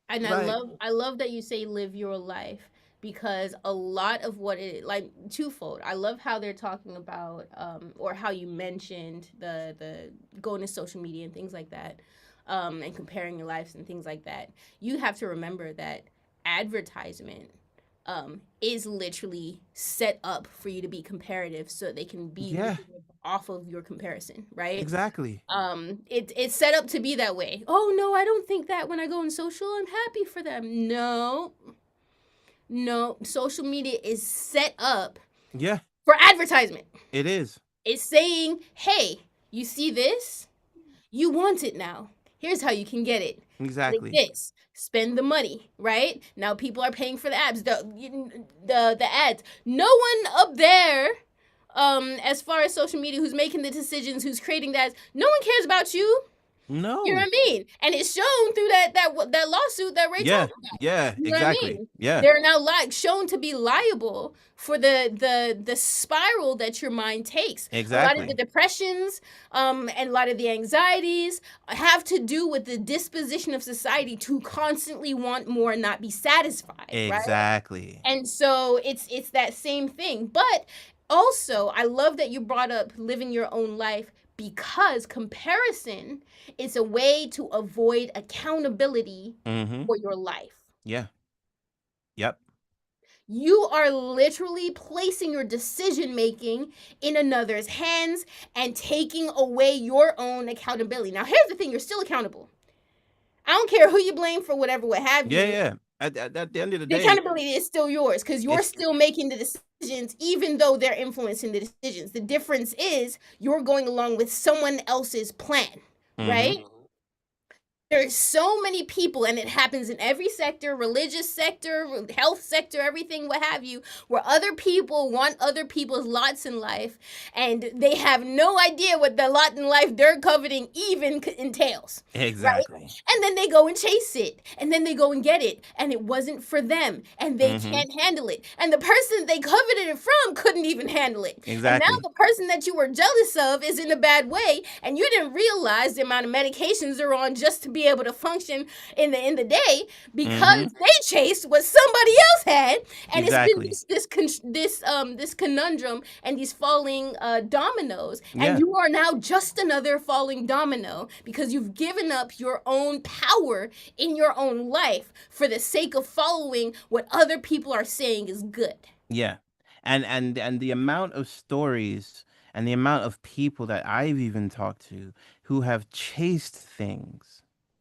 And Like, I love that you say live your life, because a lot of what it, like, twofold. I love how they're talking about or how you mentioned the going to social media and things like that. And comparing your lives and things like that. You have to remember that advertisement is literally set up for you to be comparative so they can be yeah, lucrative off of your comparison, right? exactly. It's set up to be that way. Oh no, I don't think that when I go on social I'm happy for them. No, no, social media is set up Yeah, for advertisement. it is. It's saying, hey, you see this, you want it now, here's how you can get it. Click Exactly. this, spend the money. Right now people are paying for the ads, the ads. No one up there, as far as social media, who's making the decisions, who's creating that, no one cares about you. You know what No. I mean? And it's shown through that lawsuit that Ray Yeah, talked about. yeah, You know what I exactly. mean? Yeah, They're now shown to be liable for the spiral that your mind takes. A lot of the exactly. depressions, and a lot of the anxieties have to do with the disposition of society to constantly want more and not be satisfied, right? Exactly. And so it's that same thing. But also, I love that you brought up living your own life, because comparison is a way to avoid accountability Mhm. for your life. Yeah. Yep. You are literally placing your decision making in another's hands and taking away your own accountability. Now, here's the thing, you're still accountable. I don't care who you blame for whatever, what have Yeah, you. yeah. At the end of the The day, accountability is still yours because you're it's still making the decisions, even though they're influencing the decisions. The difference is you're going along with someone else's plan, right? mhm. There's so many people, and it happens in every sector, religious sector, health sector, everything, what have you, where other people want other people's lots in life, and they have no idea what the lot in life they're coveting even entails, right? Exactly. And then they go and chase it, and then they go and get it, and it wasn't for them, and they Mhm. can't handle it. And the person they coveted it from couldn't even handle it. And now Exactly. the person that you were jealous of is in a bad way, and you didn't realize the amount of medications they're on just to be able to function in the day, Mhm. because they chased what somebody else had. And it's been Exactly. this conundrum and these falling dominoes, and Yeah. you are now just another falling domino because you've given up your own power in your own life for the sake of following what other people are saying is good. Yeah. And the amount of stories and the amount of people that I've even talked to who have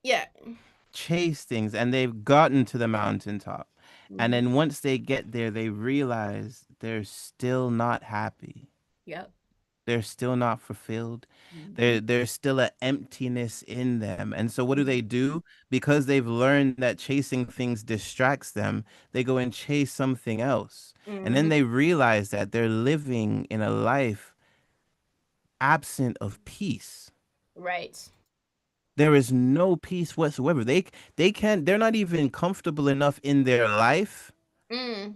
Yeah. chased things and they've gotten to the mountaintop. And Mhm. then once they get there, they realize they're still not happy. Yep. They're still not fulfilled. Mhm. There's still an emptiness in them. And so what do they do? Because they've learned that chasing things distracts them, they go and chase something else. And then Mhm. they realize that they're living in a life absent of peace. Right. There is no peace whatsoever. They can't, they're not even comfortable enough in their life Mm.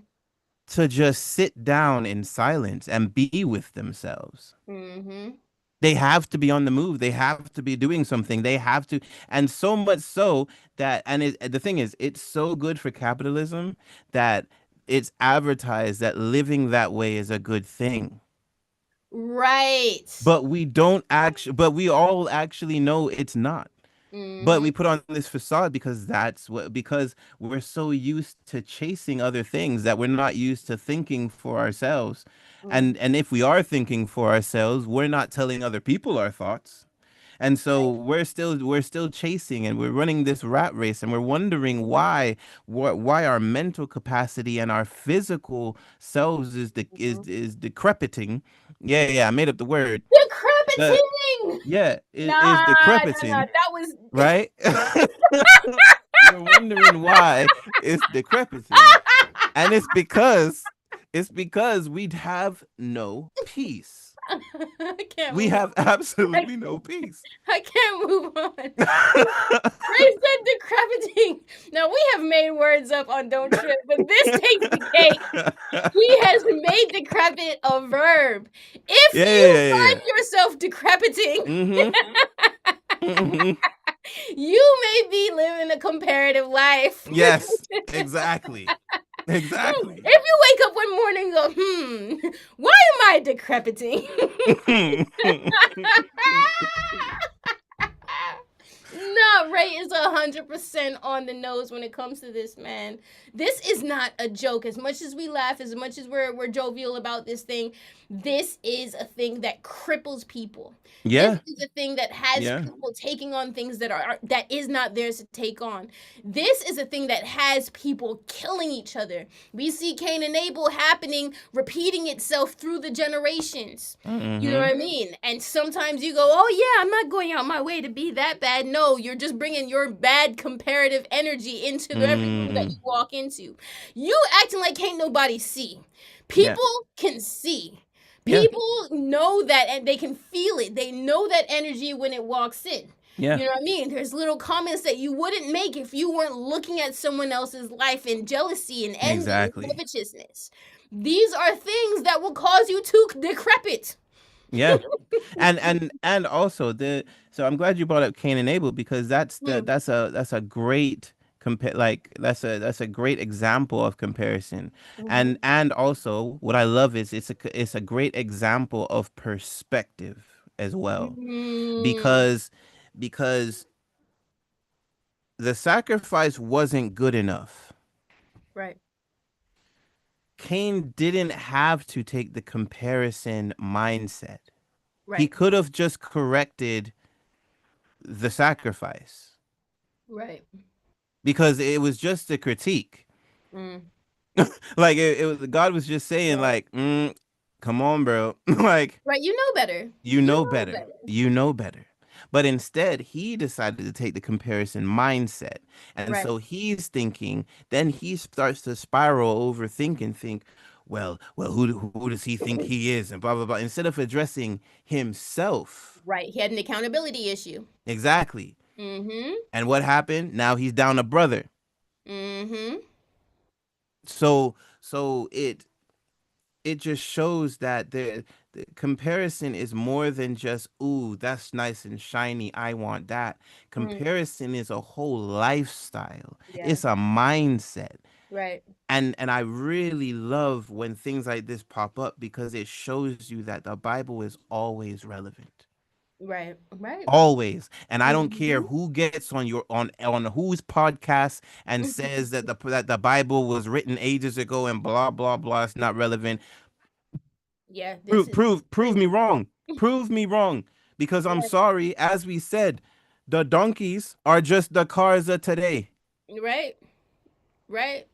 to just sit down in silence and be with themselves. Mhm. They have to be on the move. They have to be doing something. They have to, and so much so that, the thing is, it's so good for capitalism that it's advertised that living that way is a good thing. Right. But we don't actually, but we all actually know it's not. But Mm-hmm. we put on this facade because we're so used to chasing other things that we're not used to thinking for ourselves. And if we are thinking for ourselves, we're not telling other people our thoughts. And so Right. we're still chasing, and we're running this rat race, and we're wondering why our mental capacity and our physical selves Mm-hmm. is decrepiting. Yeah, yeah, I made up the word. The Decrepiting. Yeah, is Nah, nah, nah. decrepiting, That was right? We're wondering why it's decrepiting. And it's because we'd have no peace. I can't We move have on. I, absolutely no peace. I can't move on. Ray said decrepiting. Now we have made words up on Don't Trip, but this takes the cake. He has made decrepit a verb. If Yeah, yeah, you yeah, yeah, yeah. find yourself decrepiting, Mm-hmm. Mm-hmm. you may be living a comparative life. Yes, exactly. Exactly. If you wake up one morning and go, why am I decrepiting? No, Ray is 100% on the nose when it comes to this, man. This is not a joke. As much as we laugh, as much as we're jovial about this thing, this is a thing that cripples people. This Yeah, is a thing that has yeah, people taking on things that is not theirs to take on. This is a thing that has people killing each other. We see Cain and Abel happening, repeating itself through the generations. You know mm-hmm. what I mean? And sometimes you go, oh, yeah, I'm not going out my way to be that bad. No, you're just bringing your bad comparative energy into every room that Mm, you walk into. You acting like can't nobody see. yeah, People can see. yeah, People know that and they can feel it. They know that energy when it walks in. yeah, You know what I mean? There's little comments that you wouldn't make if you weren't looking at someone else's life in jealousy and envy and exactly. covetousness. These are things that will cause you to decrepit. Yeah. And also so I'm glad you brought up Cain and Abel, because Mm, that's a great that's a great example of comparison. mhm, And also what I love is it's a great example of perspective as well, mm, because because the sacrifice wasn't good enough. right, Cain didn't have to take the comparison mindset. He right, could have just corrected the sacrifice, right. because it was just a critique. Mm, Like it was God was just saying right. like, come on, bro. Like, Right, you know better. you You know know better. better. You know better. But instead, he decided to take the comparison mindset. And Right, so he's thinking, then he starts to spiral, overthink and think, well, who does he think he is? And blah, blah, blah. Instead of addressing himself. right. He had an accountability issue. Exactly. Mm-hmm. And what happened? Now he's down a brother. Mm-hmm. So it just shows that the comparison is more than just, ooh, that's nice and shiny, I want that. Mm, Comparison is a whole lifestyle. yeah. It's a mindset. Right. And I really love when things like this pop up, because it shows you that the Bible is always relevant. Right. Right. Always. And I don't care Mm-hmm. who gets on whose podcast and says that the Bible was written ages ago and blah blah blah, it's not relevant. Yeah, this Prove is prove prove me true. wrong. Prove me wrong. Because I'm Yeah. sorry, as we said, the donkeys are just the cars of today. Right. Right.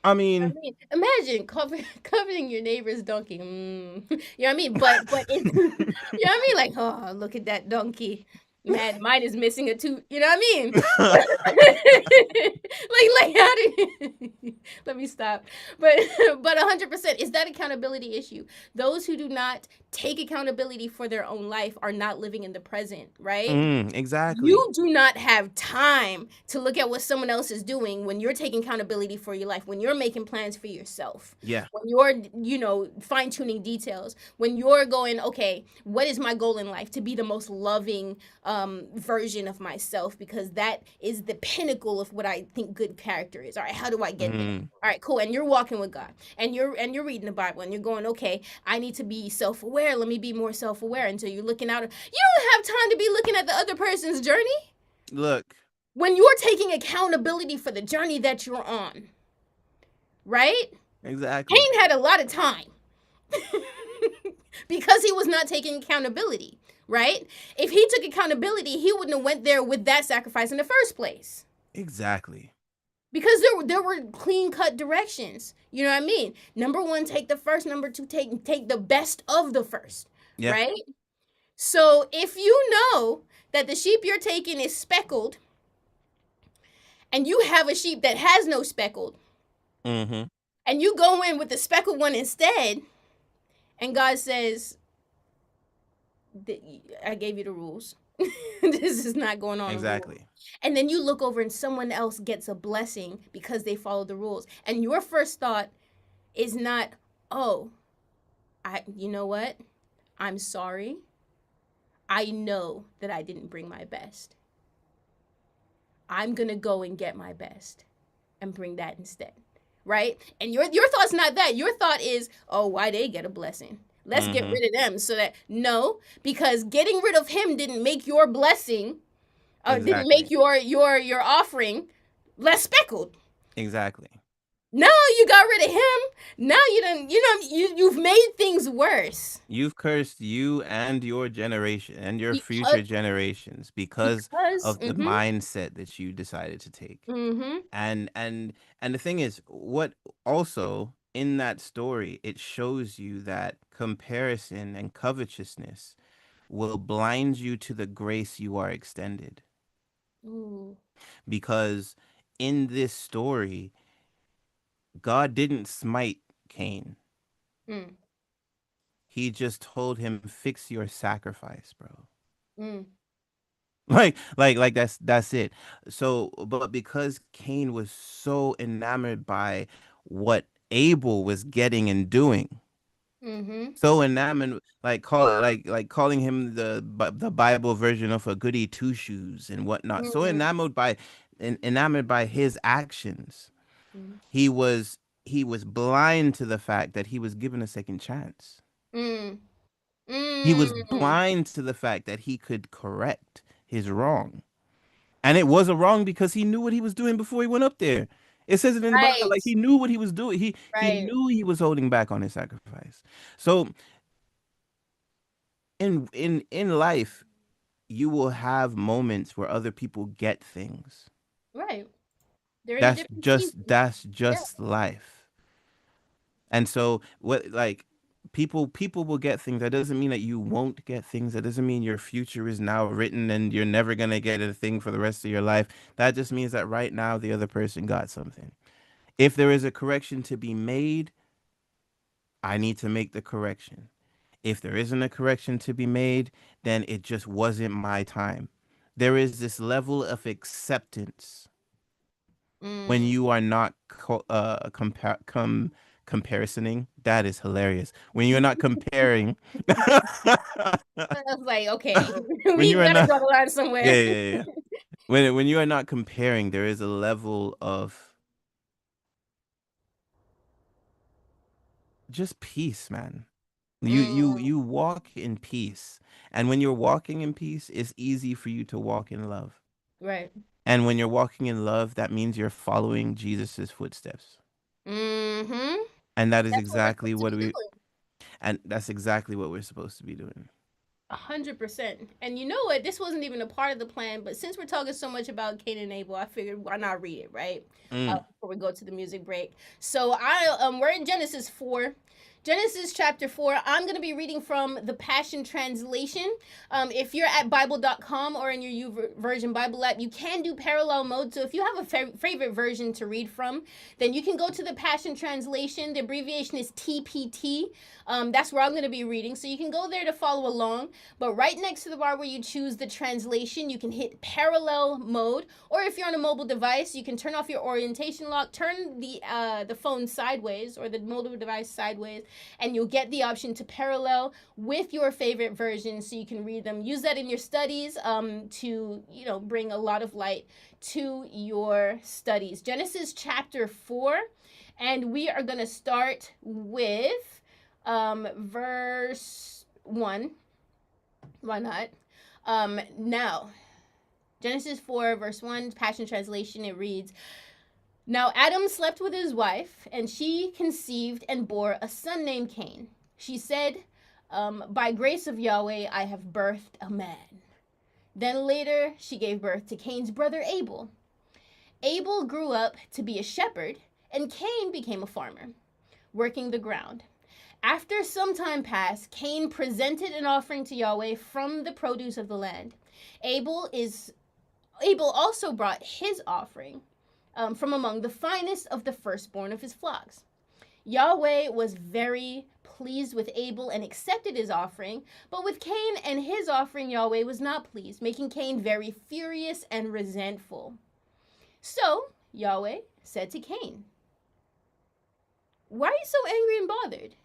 I I mean, mean, imagine covering your neighbor's donkey. You know what I mean? But it, you know what I mean? Like, oh, look at that donkey. Man, mine is missing a tooth. You know what I mean? like how do you, let me stop. But 100% is that accountability issue. Those who do not take accountability for their own life are not living in the present, right? exactly. You do not have time to look at what someone else is doing when you're taking accountability for your life, when you're making plans for yourself, Yeah. when you're, fine tuning details, when you're going, okay, what is my goal in life? To be the most loving version of myself, because that is the pinnacle of what I think good character is. All right, how do I get there? Mm, All right, cool. And you're walking with God, and you're reading the Bible, and you're going, okay, I need to be self-aware. Let me be more self-aware. And so you're looking out. You don't have time to be looking at the other person's journey. Look, When you're taking accountability for the journey that you're on, right? exactly. Cain had a lot of time because he was not taking accountability, right? If he took accountability, he wouldn't have went there with that sacrifice in the first place. Exactly. Because there were clean cut directions. You know what I mean? Number one, take the first. Number two, take the best of the first. Yeah. Right? So if you know that the sheep you're taking is speckled and you have a sheep that has no speckled, Mm-hmm. and you go in with the speckled one instead, and God says, I gave you the rules. This is not going on the rules. Exactly. And then you look over and someone else gets a blessing because they followed the rules. And your first thought is not, oh, you know what? I'm sorry. I know that I didn't bring my best. I'm going to go and get my best and bring that instead. Right? And your thought's not that. Your thought is, oh, why they get a blessing? Let's get Mm-hmm. rid of them so that no, because getting rid of him didn't make your blessing, didn't make Exactly. your offering less speckled. Exactly. No, you got rid of him. Now you've made things worse. You've cursed you and your generation and your Because future generations because because of the mindset that you decided to take. mm-hmm. And the thing is, what also in that story, it shows you that comparison and covetousness will blind you to the grace you are extended. Ooh. Because in this story, God didn't smite Cain. Mm. He just told him, fix your sacrifice, bro. Mm. Like that's it. So, but because Cain was so enamored by what Abel was getting and doing, Mm-hmm. so enamored, like calling him the Bible version of a goody two shoes and whatnot. So Mm-hmm. enamored by his actions, Mm. he was blind to the fact that he was given a second chance. Mm. He was Mm. blind to the fact that he could correct his wrong. And it was a wrong because he knew what he was doing before he went up there. It says it in the Bible, Right. like he knew what he was doing. He Right. knew he was holding back on his sacrifice. So in life, you will have moments where other people get things. Right. They're in a different season. That's Yeah. just life. And so what like people will get things. That doesn't mean that you won't get things. That doesn't mean your future is now written and you're never gonna get a thing for the rest of your life. That just means that right now the other person got something. If there is a correction to be made, I need to make the correction. If there isn't a correction to be made, then it just wasn't my time. There is this level of acceptance when Mm. you are not comparing. That is hilarious. When you're not comparing, I was like, okay, when you we are gotta not, draw the line yeah, somewhere. yeah, yeah, yeah. When you are not comparing, there is a level of just peace, man. Mm. You walk in peace. And when you're walking in peace, it's easy for you to walk in love. Right. And when you're walking in love, that means you're following Jesus's footsteps. Mm-hmm. And that is That's what we're exactly supposed to what be we doing. and that's exactly what we're supposed to be doing. 100%. And you know what? This wasn't even a part of the plan, but since we're talking so much about Cain and Abel, I figured why not read it, right? Mm, Before we go to the music break. So we're in Genesis 4. Genesis chapter 4. I'm going to be reading from the Passion Translation. If you're at Bible.com or in your Version Bible app, you can do parallel mode. So if you have a favorite version to read from, then you can go to the Passion Translation. The abbreviation is TPT. That's where I'm going to be reading. So you can go there to follow along. But right next to the bar where you choose the translation, you can hit parallel mode. Or if you're on a mobile device, you can turn off your orientation lock, turn the phone sideways or the mobile device sideways, and you'll get the option to parallel with your favorite version so you can read them. Use that in your studies to bring a lot of light to your studies. Genesis chapter 4, and we are going to start with verse 1. Why not? Now, Genesis 4, verse 1, Passion Translation, it reads, Now Adam slept with his wife, and she conceived and bore a son named Cain. She said, By grace of Yahweh, I have birthed a man. Then later, she gave birth to Cain's brother Abel. Abel grew up to be a shepherd, and Cain became a farmer, working the ground. After some time passed, Cain presented an offering to Yahweh from the produce of the land. Abel also brought his offering from among the finest of the firstborn of his flocks. Yahweh was very pleased with Abel and accepted his offering, but with Cain and his offering, Yahweh was not pleased, making Cain very furious and resentful. So Yahweh said to Cain, Why are you so angry and bothered?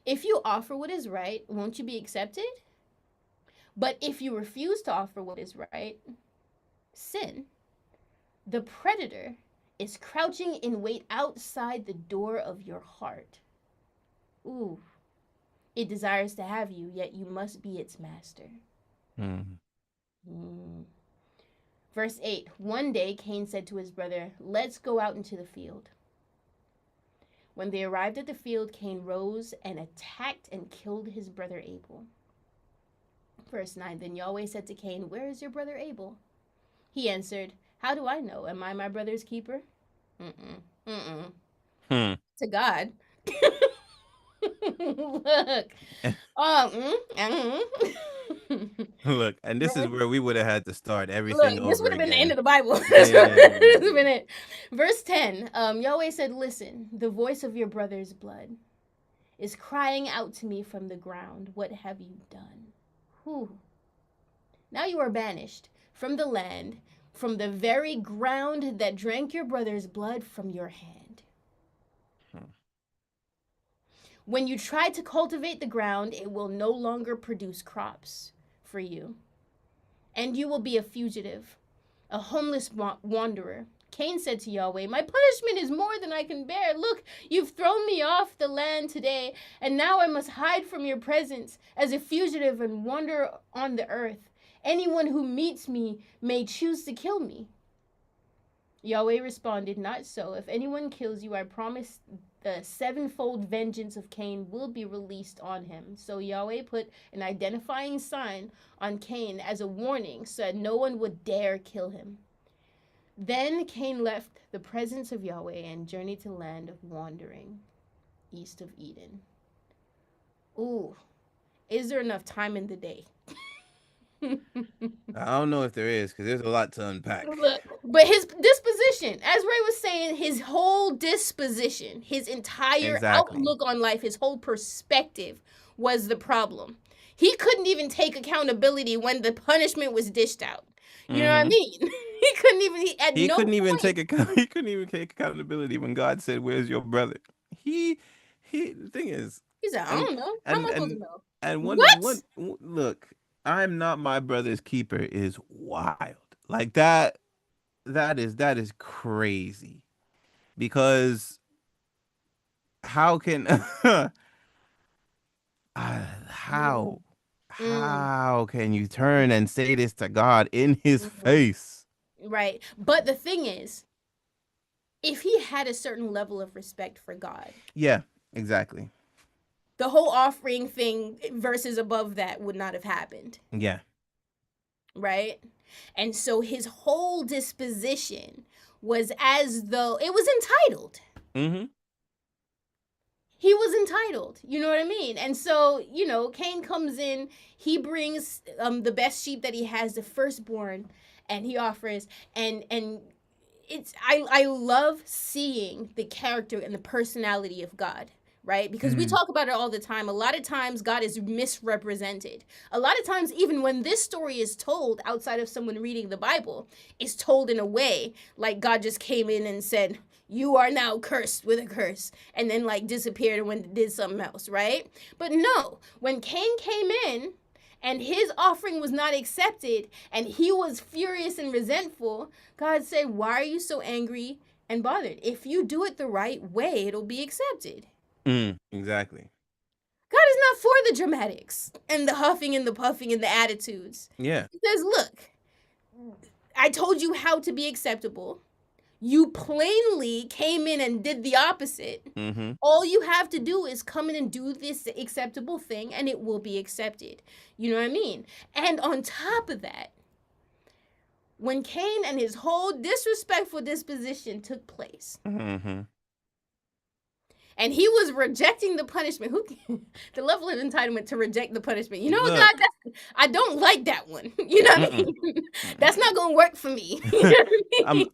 If you offer what is right, won't you be accepted? But if you refuse to offer what is right, sin, the predator, is crouching in wait outside the door of your heart. Ooh, it desires to have you, yet you must be its master. Verse 8, One day Cain said to his brother, Let's go out into the field. When they arrived at the field, Cain rose and attacked and killed his brother Abel. Verse 9, Then Yahweh said to Cain, Where is your brother Abel? He answered, How do I know? Am I my brother's keeper? To God. Look. Look, and this is where we would have had to start everything Look, over this would have been the end again. of the Bible. Yeah. This would have been it. Verse 10, Yahweh said, Listen, the voice of your brother's blood is crying out to me from the ground. What have you done? Whew. Now you are banished from the land, from the very ground that drank your brother's blood from your hand. When you try to cultivate the ground, it will no longer produce crops for you. And you will be a fugitive, a homeless wanderer. Cain said to Yahweh, My punishment is more than I can bear. Look, you've thrown me off the land today, and now I must hide from your presence as a fugitive and wander on the earth. Anyone who meets me may choose to kill me. Yahweh responded, Not so. If anyone kills you, I promise the sevenfold vengeance of Cain will be released on him. So Yahweh put an identifying sign on Cain as a warning so that no one would dare kill him. Then Cain left the presence of Yahweh and journeyed to the land of wandering, east of Eden. Ooh, is there enough time in the day? I don't know if there is, because there's a lot to unpack. Look, but his disposition, as Ray was saying, his whole disposition, his entire outlook on life, his whole perspective was the problem. He couldn't even take accountability when the punishment was dished out. You know what I mean? He couldn't even take accountability when God said, "Where's your brother?" The thing is, he said, "I don't know. How am I supposed to know?" And look, I'm not my brother's keeper is wild. Like that is crazy. Because how can how can you turn and say this to God in his face? Right. But the thing is, if he had a certain level of respect for God. Yeah, exactly. The whole offering thing versus above that would not have happened. Yeah. Right? And so his whole disposition was as though it was entitled. He was entitled. You know what I mean? And so, Cain comes in, he brings the best sheep that he has, the firstborn, and he offers, and it's I love seeing the character and the personality of God. Right? Because we talk about it all the time. A lot of times God is misrepresented. A lot of times, even when this story is told outside of someone reading the Bible, it's told in a way like God just came in and said, you are now cursed with a curse, and then disappeared and went and did something else, right? But no, when Cain came in and his offering was not accepted and he was furious and resentful, God said, why are you so angry and bothered? If you do it the right way, it'll be accepted. Exactly. God is not for the dramatics and the huffing and the puffing and the attitudes. Yeah. He says, look, I told you how to be acceptable. You plainly came in and did the opposite. Mm-hmm. All you have to do is come in and do this acceptable thing and it will be accepted. You know what I mean? And on top of that, when Cain and his whole disrespectful disposition took place, Mm-hmm. and he was rejecting the punishment. The level of entitlement to reject the punishment. You know what, Look. God? I don't like that one. You know what I mean? That's not gonna work for me. You know what I mean?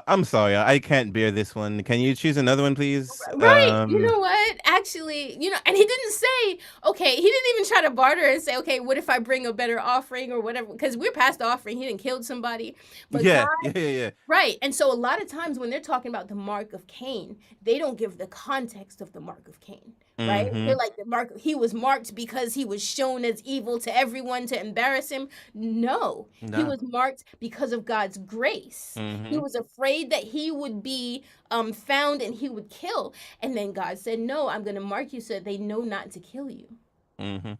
I'm sorry. I can't bear this one. Can you choose another one, please? Right. You know what? Actually, and he didn't say, okay, he didn't even try to barter and say, okay, what if I bring a better offering or whatever? Because we're past the offering. He didn't kill somebody. But Yeah, God, yeah. right. And so a lot of times when they're talking about the mark of Cain, they don't give the context of the mark of Cain. Right? Mm-hmm. They're like he was marked because he was shown as evil to everyone to embarrass him. No, he No. was marked because of God's grace. He Mm-hmm. was afraid that he would be found and he would kill. And then God said, no, I'm going to mark you so that they know not to kill you. Mm-hmm.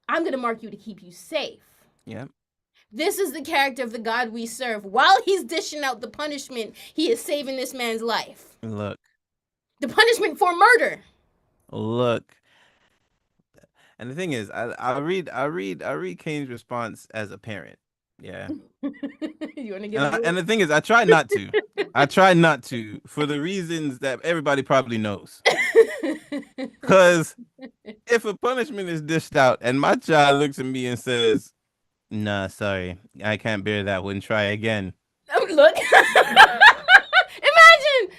I'm going to mark you to keep you safe. Yeah. This is the character of the God we serve. While he's dishing out the punishment, he is saving this man's life. Look. The punishment for murder. Look. And the thing is, I read Kane's response as a parent. Yeah. You want to give And the thing is, I try not to. I try not to for the reasons that everybody probably knows. Because if a punishment is dished out and my child looks at me and says, "Nah, sorry, I can't bear that one. Try again." Look. Imagine.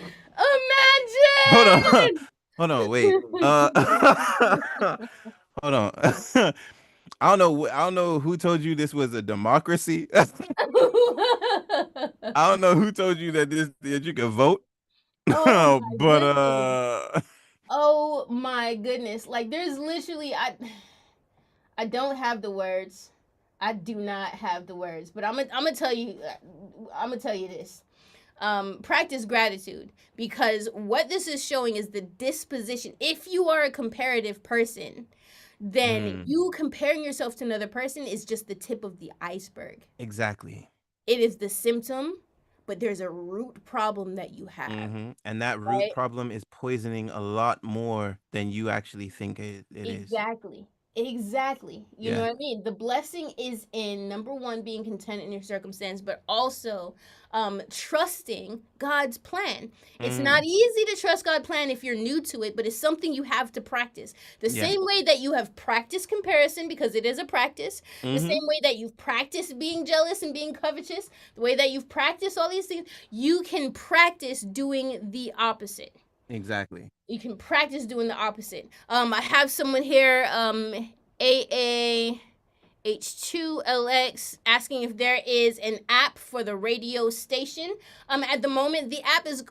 Hold on, wait. Hold on. I don't know who told you this was a democracy. I don't know who told you that you could vote. Oh my But goodness. Oh my goodness. Like there's literally I don't have the words. I do not have the words, but I'm gonna tell you this. Practice gratitude, because what this is showing is the disposition. If you are a comparative person, then you comparing yourself to another person is just the tip of the iceberg. Exactly. It is the symptom, but there's a root problem that you have. Mm-hmm. And that root problem is poisoning a lot more than you actually think it is. Exactly. You know what I mean? The blessing is in, number one, being content in your circumstance, but also trusting God's plan. It's not easy to trust God's plan if you're new to it, but it's something you have to practice. The same way that you have practiced comparison, because it is a practice, the same way that you've practiced being jealous and being covetous, the way that you've practiced all these things, you can practice doing the opposite. Exactly. You can practice doing the opposite. I have someone here, AAH2LX, asking if there is an app for the radio station. At the moment, the app is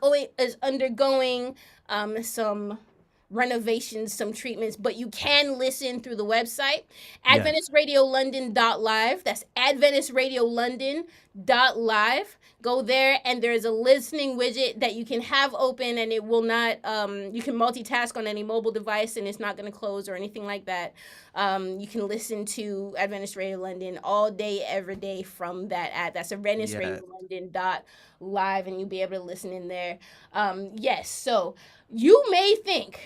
undergoing some renovations, some treatments, but you can listen through the website, AdventistRadioLondon.live. That's AdventistRadioLondon.live. Go there, and there's a listening widget that you can have open, and it will not, you can multitask on any mobile device, and it's not going to close or anything like that. You can listen to Adventist Radio London all day, every day from that app. That's AdventistRadioLondon.live, and you'll be able to listen in there. Yes, so you may think,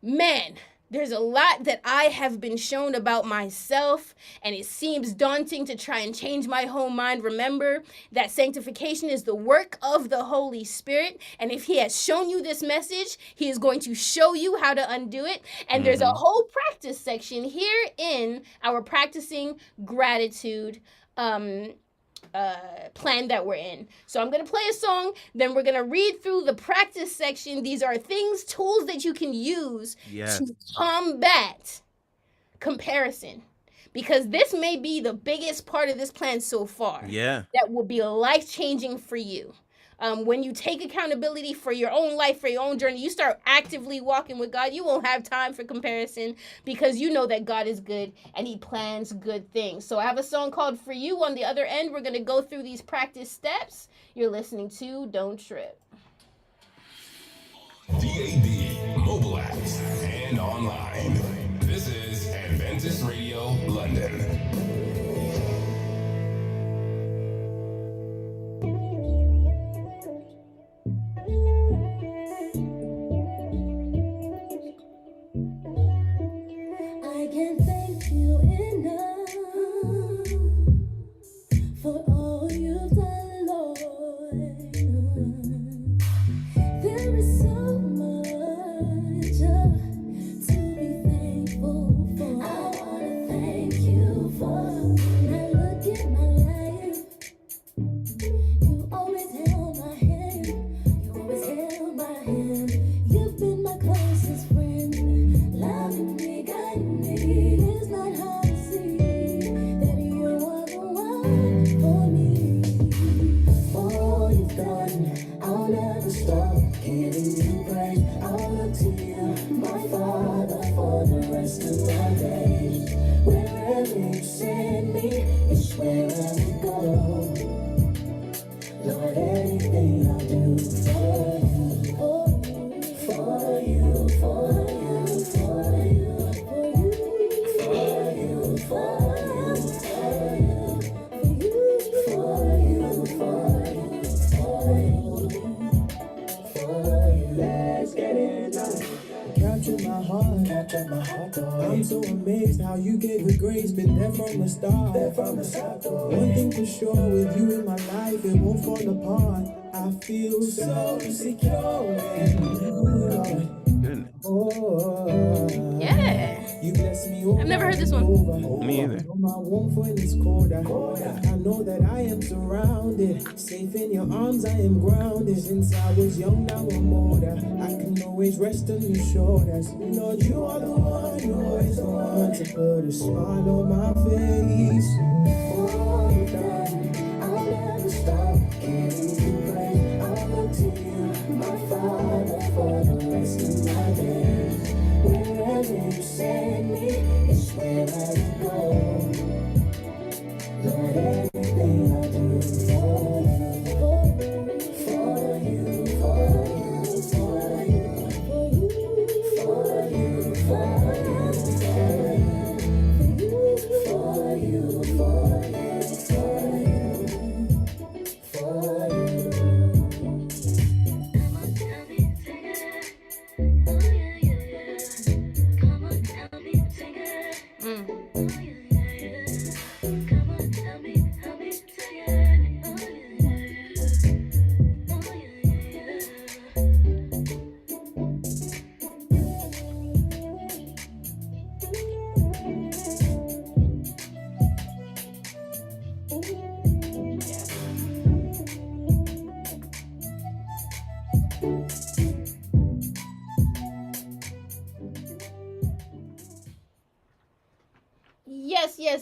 man, there's a lot that I have been shown about myself, and it seems daunting to try and change my whole mind. Remember that sanctification is the work of the Holy Spirit, and if he has shown you this message, he is going to show you how to undo it. And there's a whole practice section here in our practicing gratitude plan that we're in. So I'm going to play a song, then we're going to read through the practice section. These are tools that you can use to combat comparison, because this may be the biggest part of this plan so far. Yeah. That will be life-changing for you. When you take accountability for your own life, for your own journey, you start actively walking with God, you won't have time for comparison, because you know that God is good and he plans good things. So I have a song called For You. On the other end, we're going to go through these practice steps. You're listening to Don't Trip. DAB, mobile apps, and online. This is Adventist Radio London. for me, for all you've done. I'll never stop giving you praise. I'll look to you, my Father, for the rest of my days. Wherever you send me is where I will go. Lord, anything I'll do for you, for you, for you, for you, for you, for you, for you, for you, for you. Let's get it done. Capture my heart, capture my heart. I'm so amazed how you gave it grace, been there from the start. One thing for sure, with you in my life, it won't fall apart. I feel so secure in you, Lord. Goodness. Oh, Yeah. you bless me over. I've never heard this one. Me either. You're my warmth when it's colder. I know that I am surrounded. Safe in your arms, I am grounded. Since I was young, now I'm older. I can always rest on your shoulders. Lord, you are the one, you're always the one to put a smile on my face. Oh, you've done. I'll never stop giving you praise. I'll look to you, my Father, for the rest of my days. Wherever you send me is where I will go. Lord, everything I do for you, for you, for you, for you, for you, for you, for you, for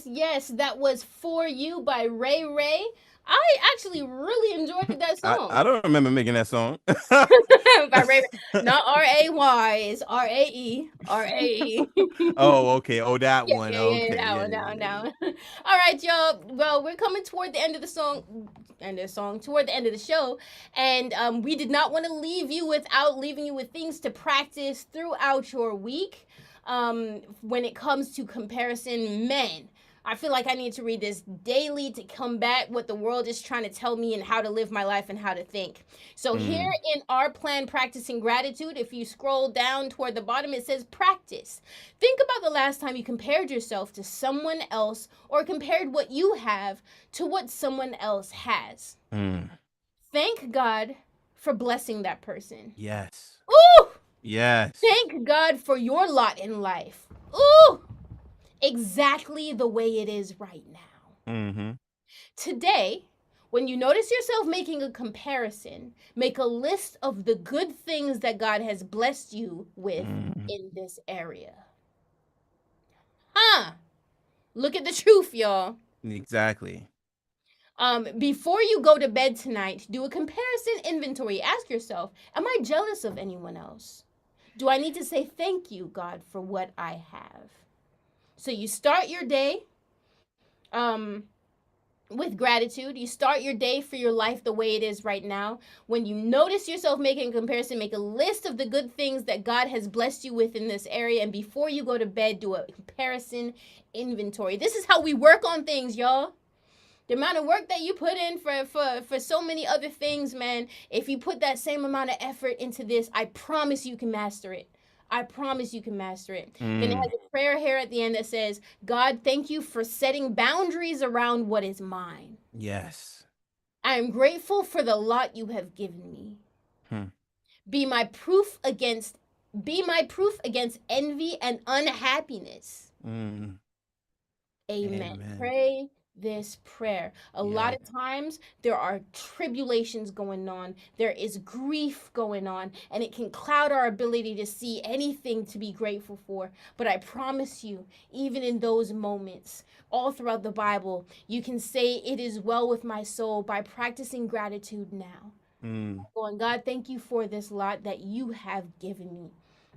Yes. That was For You by Ray Ray. I actually really enjoyed that song. I don't remember making that song. By Ray Ray. Not R-A-Y, it's R-A-E. R-A-E. Oh, okay. Oh, that Yeah, one. yeah, yeah, Okay. that Yeah, one, yeah, that one, yeah, that yeah. one. All right, y'all. Well, we're coming toward the end of the toward the end of the show, and we did not want to leave you without leaving you with things to practice throughout your week. When it comes to comparison, men. I feel like I need to read this daily to combat what the world is trying to tell me and how to live my life and how to think. So here in our plan, Practicing Gratitude, if you scroll down toward the bottom, it says practice. Think about the last time you compared yourself to someone else or compared what you have to what someone else has. Thank God for blessing that person. Yes. Ooh! Yes. Thank God for your lot in life. Ooh! Exactly the way it is right now. Mm-hmm. Today, when you notice yourself making a comparison, make a list of the good things that God has blessed you with in this area. Look at the truth, y'all. Exactly. Before you go to bed tonight, do a comparison inventory. Ask yourself, am I jealous of anyone else? Do I need to say thank you, God, for what I have? So you start your day with gratitude. You start your day for your life the way it is right now. When you notice yourself making a comparison, make a list of the good things that God has blessed you with in this area. And before you go to bed, do a comparison inventory. This is how we work on things, y'all. The amount of work that you put in for so many other things, man, if you put that same amount of effort into this, I promise you can master it. I promise you can master it. Then it has a prayer here at the end that says, God, thank you for setting boundaries around what is mine. Yes. I am grateful for the lot you have given me. Be my proof against envy and unhappiness. Amen. Amen. Pray this prayer. A lot Yeah. of times there are tribulations going on, there is grief going on, and it can cloud our ability to see anything to be grateful for. But I promise you, even in those moments, all throughout the Bible, you can say, "It is well with my soul," by practicing gratitude now. Mm, Going, God, thank you for this lot that you have given me.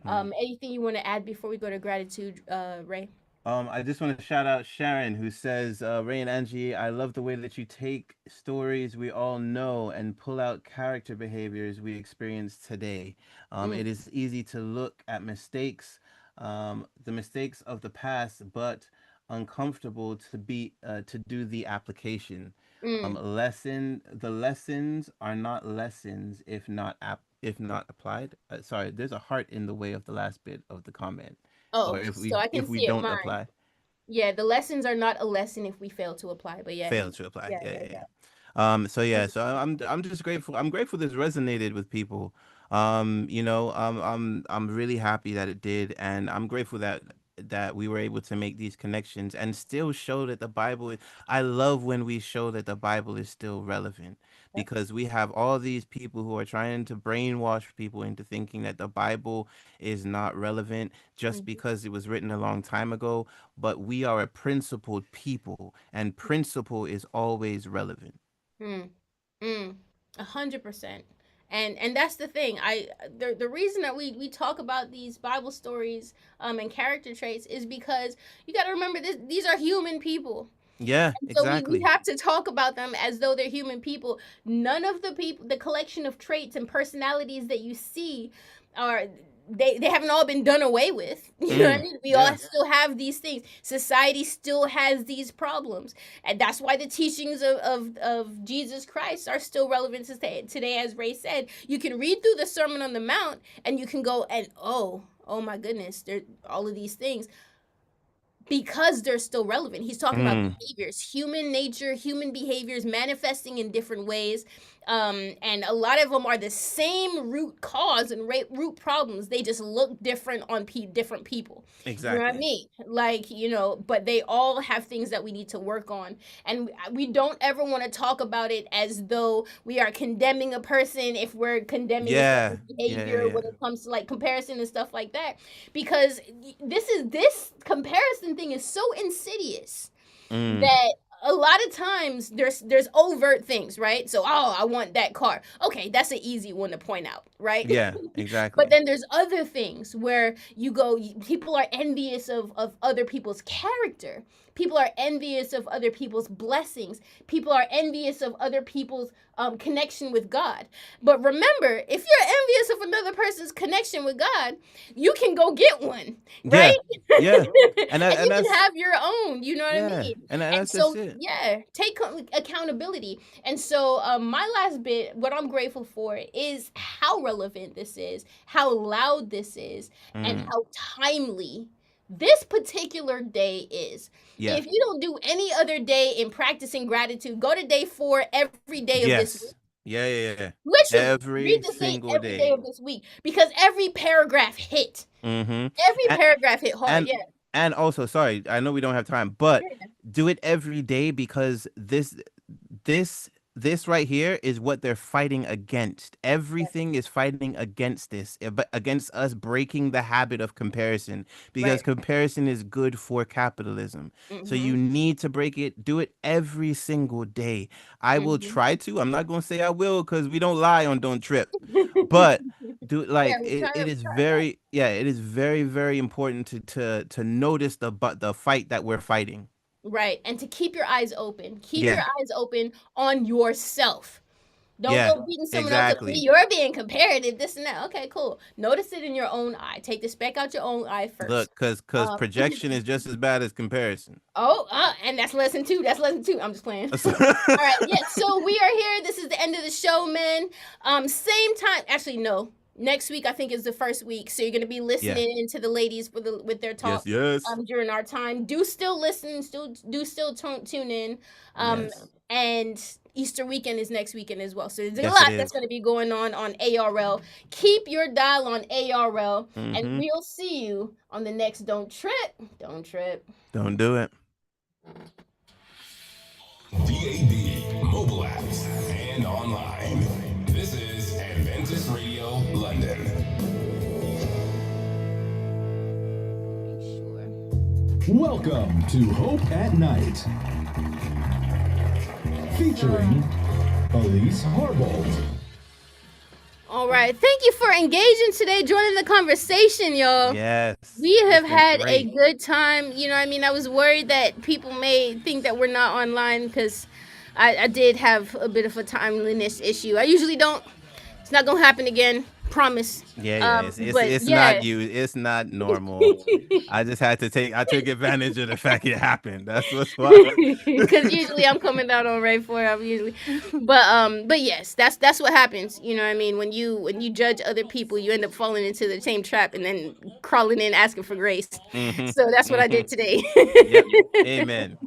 mm. Anything you want to add before we go to gratitude, Ray? I just want to shout out Sharon, who says, Ray and Angie, I love the way that you take stories we all know and pull out character behaviors we experience today. Mm, It is easy to look at mistakes, the mistakes of the past, but uncomfortable to do the application. mm. The lessons are not lessons if not applied. Sorry, there's a heart in the way of the last bit of the comment, or Oh, so I can if we see it don't mine. apply, Yeah, the lessons are not a lesson if we fail to apply. But yeah, fail to apply. yeah, Yeah, yeah, yeah, yeah. yeah. So yeah, so I'm just grateful. I'm grateful this resonated with people. I'm really happy that it did, and I'm grateful that we were able to make these connections and still show that the I love when we show that the Bible is still relevant, Yep. because we have all these people who are trying to brainwash people into thinking that the Bible is not relevant just Mhm. because it was written a long time ago. But we are a principled people, and principle is always relevant. Mm, mm, 100%. And that's the thing. The reason that we talk about these Bible stories and character traits is because you got to remember this. These are human people. Yeah, And so we exactly. have to talk about them as though they're human people. None of the people, the collection of traits and personalities that you see are they haven't all been done away with. You know what I Mm, mean? We all yeah. still have these things. Society still has these problems. And that's why the teachings of Jesus Christ are still relevant today, as Ray said. You can read through the Sermon on the Mount and you can go and oh my goodness, there all of these things because they're still relevant. He's talking about Mm, behaviors, human nature, human behaviors manifesting in different ways. And a lot of them are the same root cause and root problems. They just look different on different people. You know what I exactly. mean? Like, but they all have things that we need to work on. And we don't ever want to talk about it as though we are condemning a person if we're condemning a Yeah. certain Yeah, yeah, behavior yeah. when it comes to like comparison and stuff like that, because this comparison thing is so insidious Mm, that a lot of times there's overt things, right? So, oh, I want that car. Okay, that's an easy one to point out, right? yeah, But exactly. then there's other things where people are envious of other people's character. People are envious of other people's blessings. People are envious of other people's connection with God. But remember, if you're envious of another person's connection with God, you can go get one, right? Yeah. Yeah. And And you can that's have your own, you know what I yeah. mean? And And that's just so, it. yeah, take accountability. And so, my last bit, what I'm grateful for is how relevant this is, how loud this is, and Mm, how timely this particular day is. yeah. If you don't do any other day in practicing gratitude, go to day 4 every day of this week. Yes. Yeah, yeah, yeah. Literally, read Every this day single every day day. of this week because every paragraph hit. Mm-hmm. Every paragraph hit hard. and Yeah. and also, sorry, I know we don't have time, but Yeah. do it every day, because this this right here is what they're fighting against. Everything is fighting against this, but against us breaking the habit of comparison, because Right. comparison is good for capitalism. So Mhm. you need to break it. Do it every single day. I will Mhm. try to. I'm not going to say I will, because we don't lie on Don't Trip, but do Yeah, like we it we is try our best. very, yeah, it is very, very important to notice the fight that we're fighting. Right. And to keep your eyes open. Keep your Yeah, eyes open on yourself. Don't yeah, go beating someone else up. exactly. You're being comparative, this and that. Okay, cool. Notice it in your own eye. Take the speck out your own eye Look, first. cause Um, projection is just as bad as comparison. and that's lesson 2. That's lesson 2. I'm just playing. All right, yeah. So we are here. This is the end of the show, man. Same time. Actually, no. Next week, I think, is the first week. So you're gonna be Yeah. listening into the ladies with their Yes, talk yes. during our time. Do still listen. Still tune in. Um, Yes. and Easter weekend is next weekend as well. So there's a Yes, it lot that's is. gonna be going on ARL. Keep your dial on ARL, and Mm-hmm. we'll see you on the next Don't Trip. Don't Trip. Don't do it. DAB, mobile apps, and online. This is Adventist Radio London. Welcome to Hope at Night, featuring Elise Harbold. All right. Thank you for engaging today, joining the conversation, y'all. Yes. We have It's been had a great. good time. You know, what I mean, I was worried that people may think that we're not online because I did have a bit of a timeliness issue. I usually don't. It's not gonna happen again. Promise. Yeah. But It's yeah. not you. It's not normal. I took advantage of the fact it happened. That's what's why. Because usually I'm coming down on Ray 4. I'm usually, but yes, that's what happens. You know what I mean? When you judge other people, you end up falling into the same trap and then crawling in asking for grace. Mhm. So that's what I did today. Yep. Amen.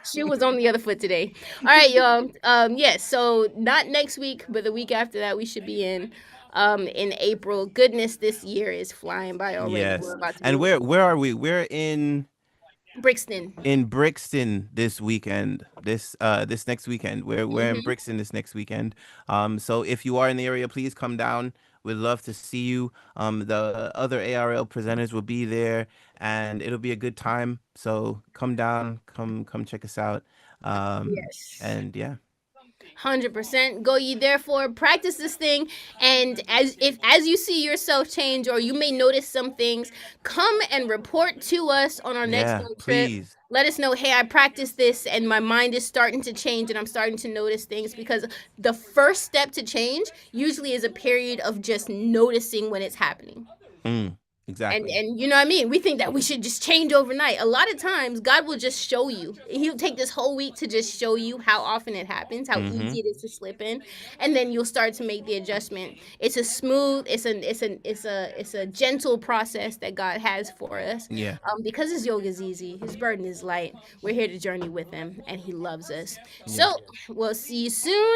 Shoe was on the other foot today. All right, y'all. Yes. So not next week, but the week after that, we should be in April. Goodness, this year is flying by already. Yes. We're about to And be where are we? We're in Brixton. Brixton this weekend. This next weekend. We're in Brixton this next weekend. So if you are in the area, please come down. We'd love to see you. The other ARL presenters will be there, and it'll be a good time. So come down, come check us out. Yes. And yeah. 100%. Go ye therefore, practice this thing, and as you see yourself change, or you may notice some things, come and report to us on our next Yeah, road trip. please. Let us know, hey, I practiced this and my mind is starting to change and I'm starting to notice things, because the first step to change usually is a period of just noticing when it's happening. Exactly. And you know what I mean? We think that we should just change overnight. A lot of times, God will just show you. He'll take this whole week to just show you how often it happens, how easy it is to slip in, and then you'll start to make the adjustment. It's a smooth, it's a gentle process that God has for us. Yeah. Because His yoke is easy, His burden is light. We're here to journey with Him, and He loves us. So we'll see you soon.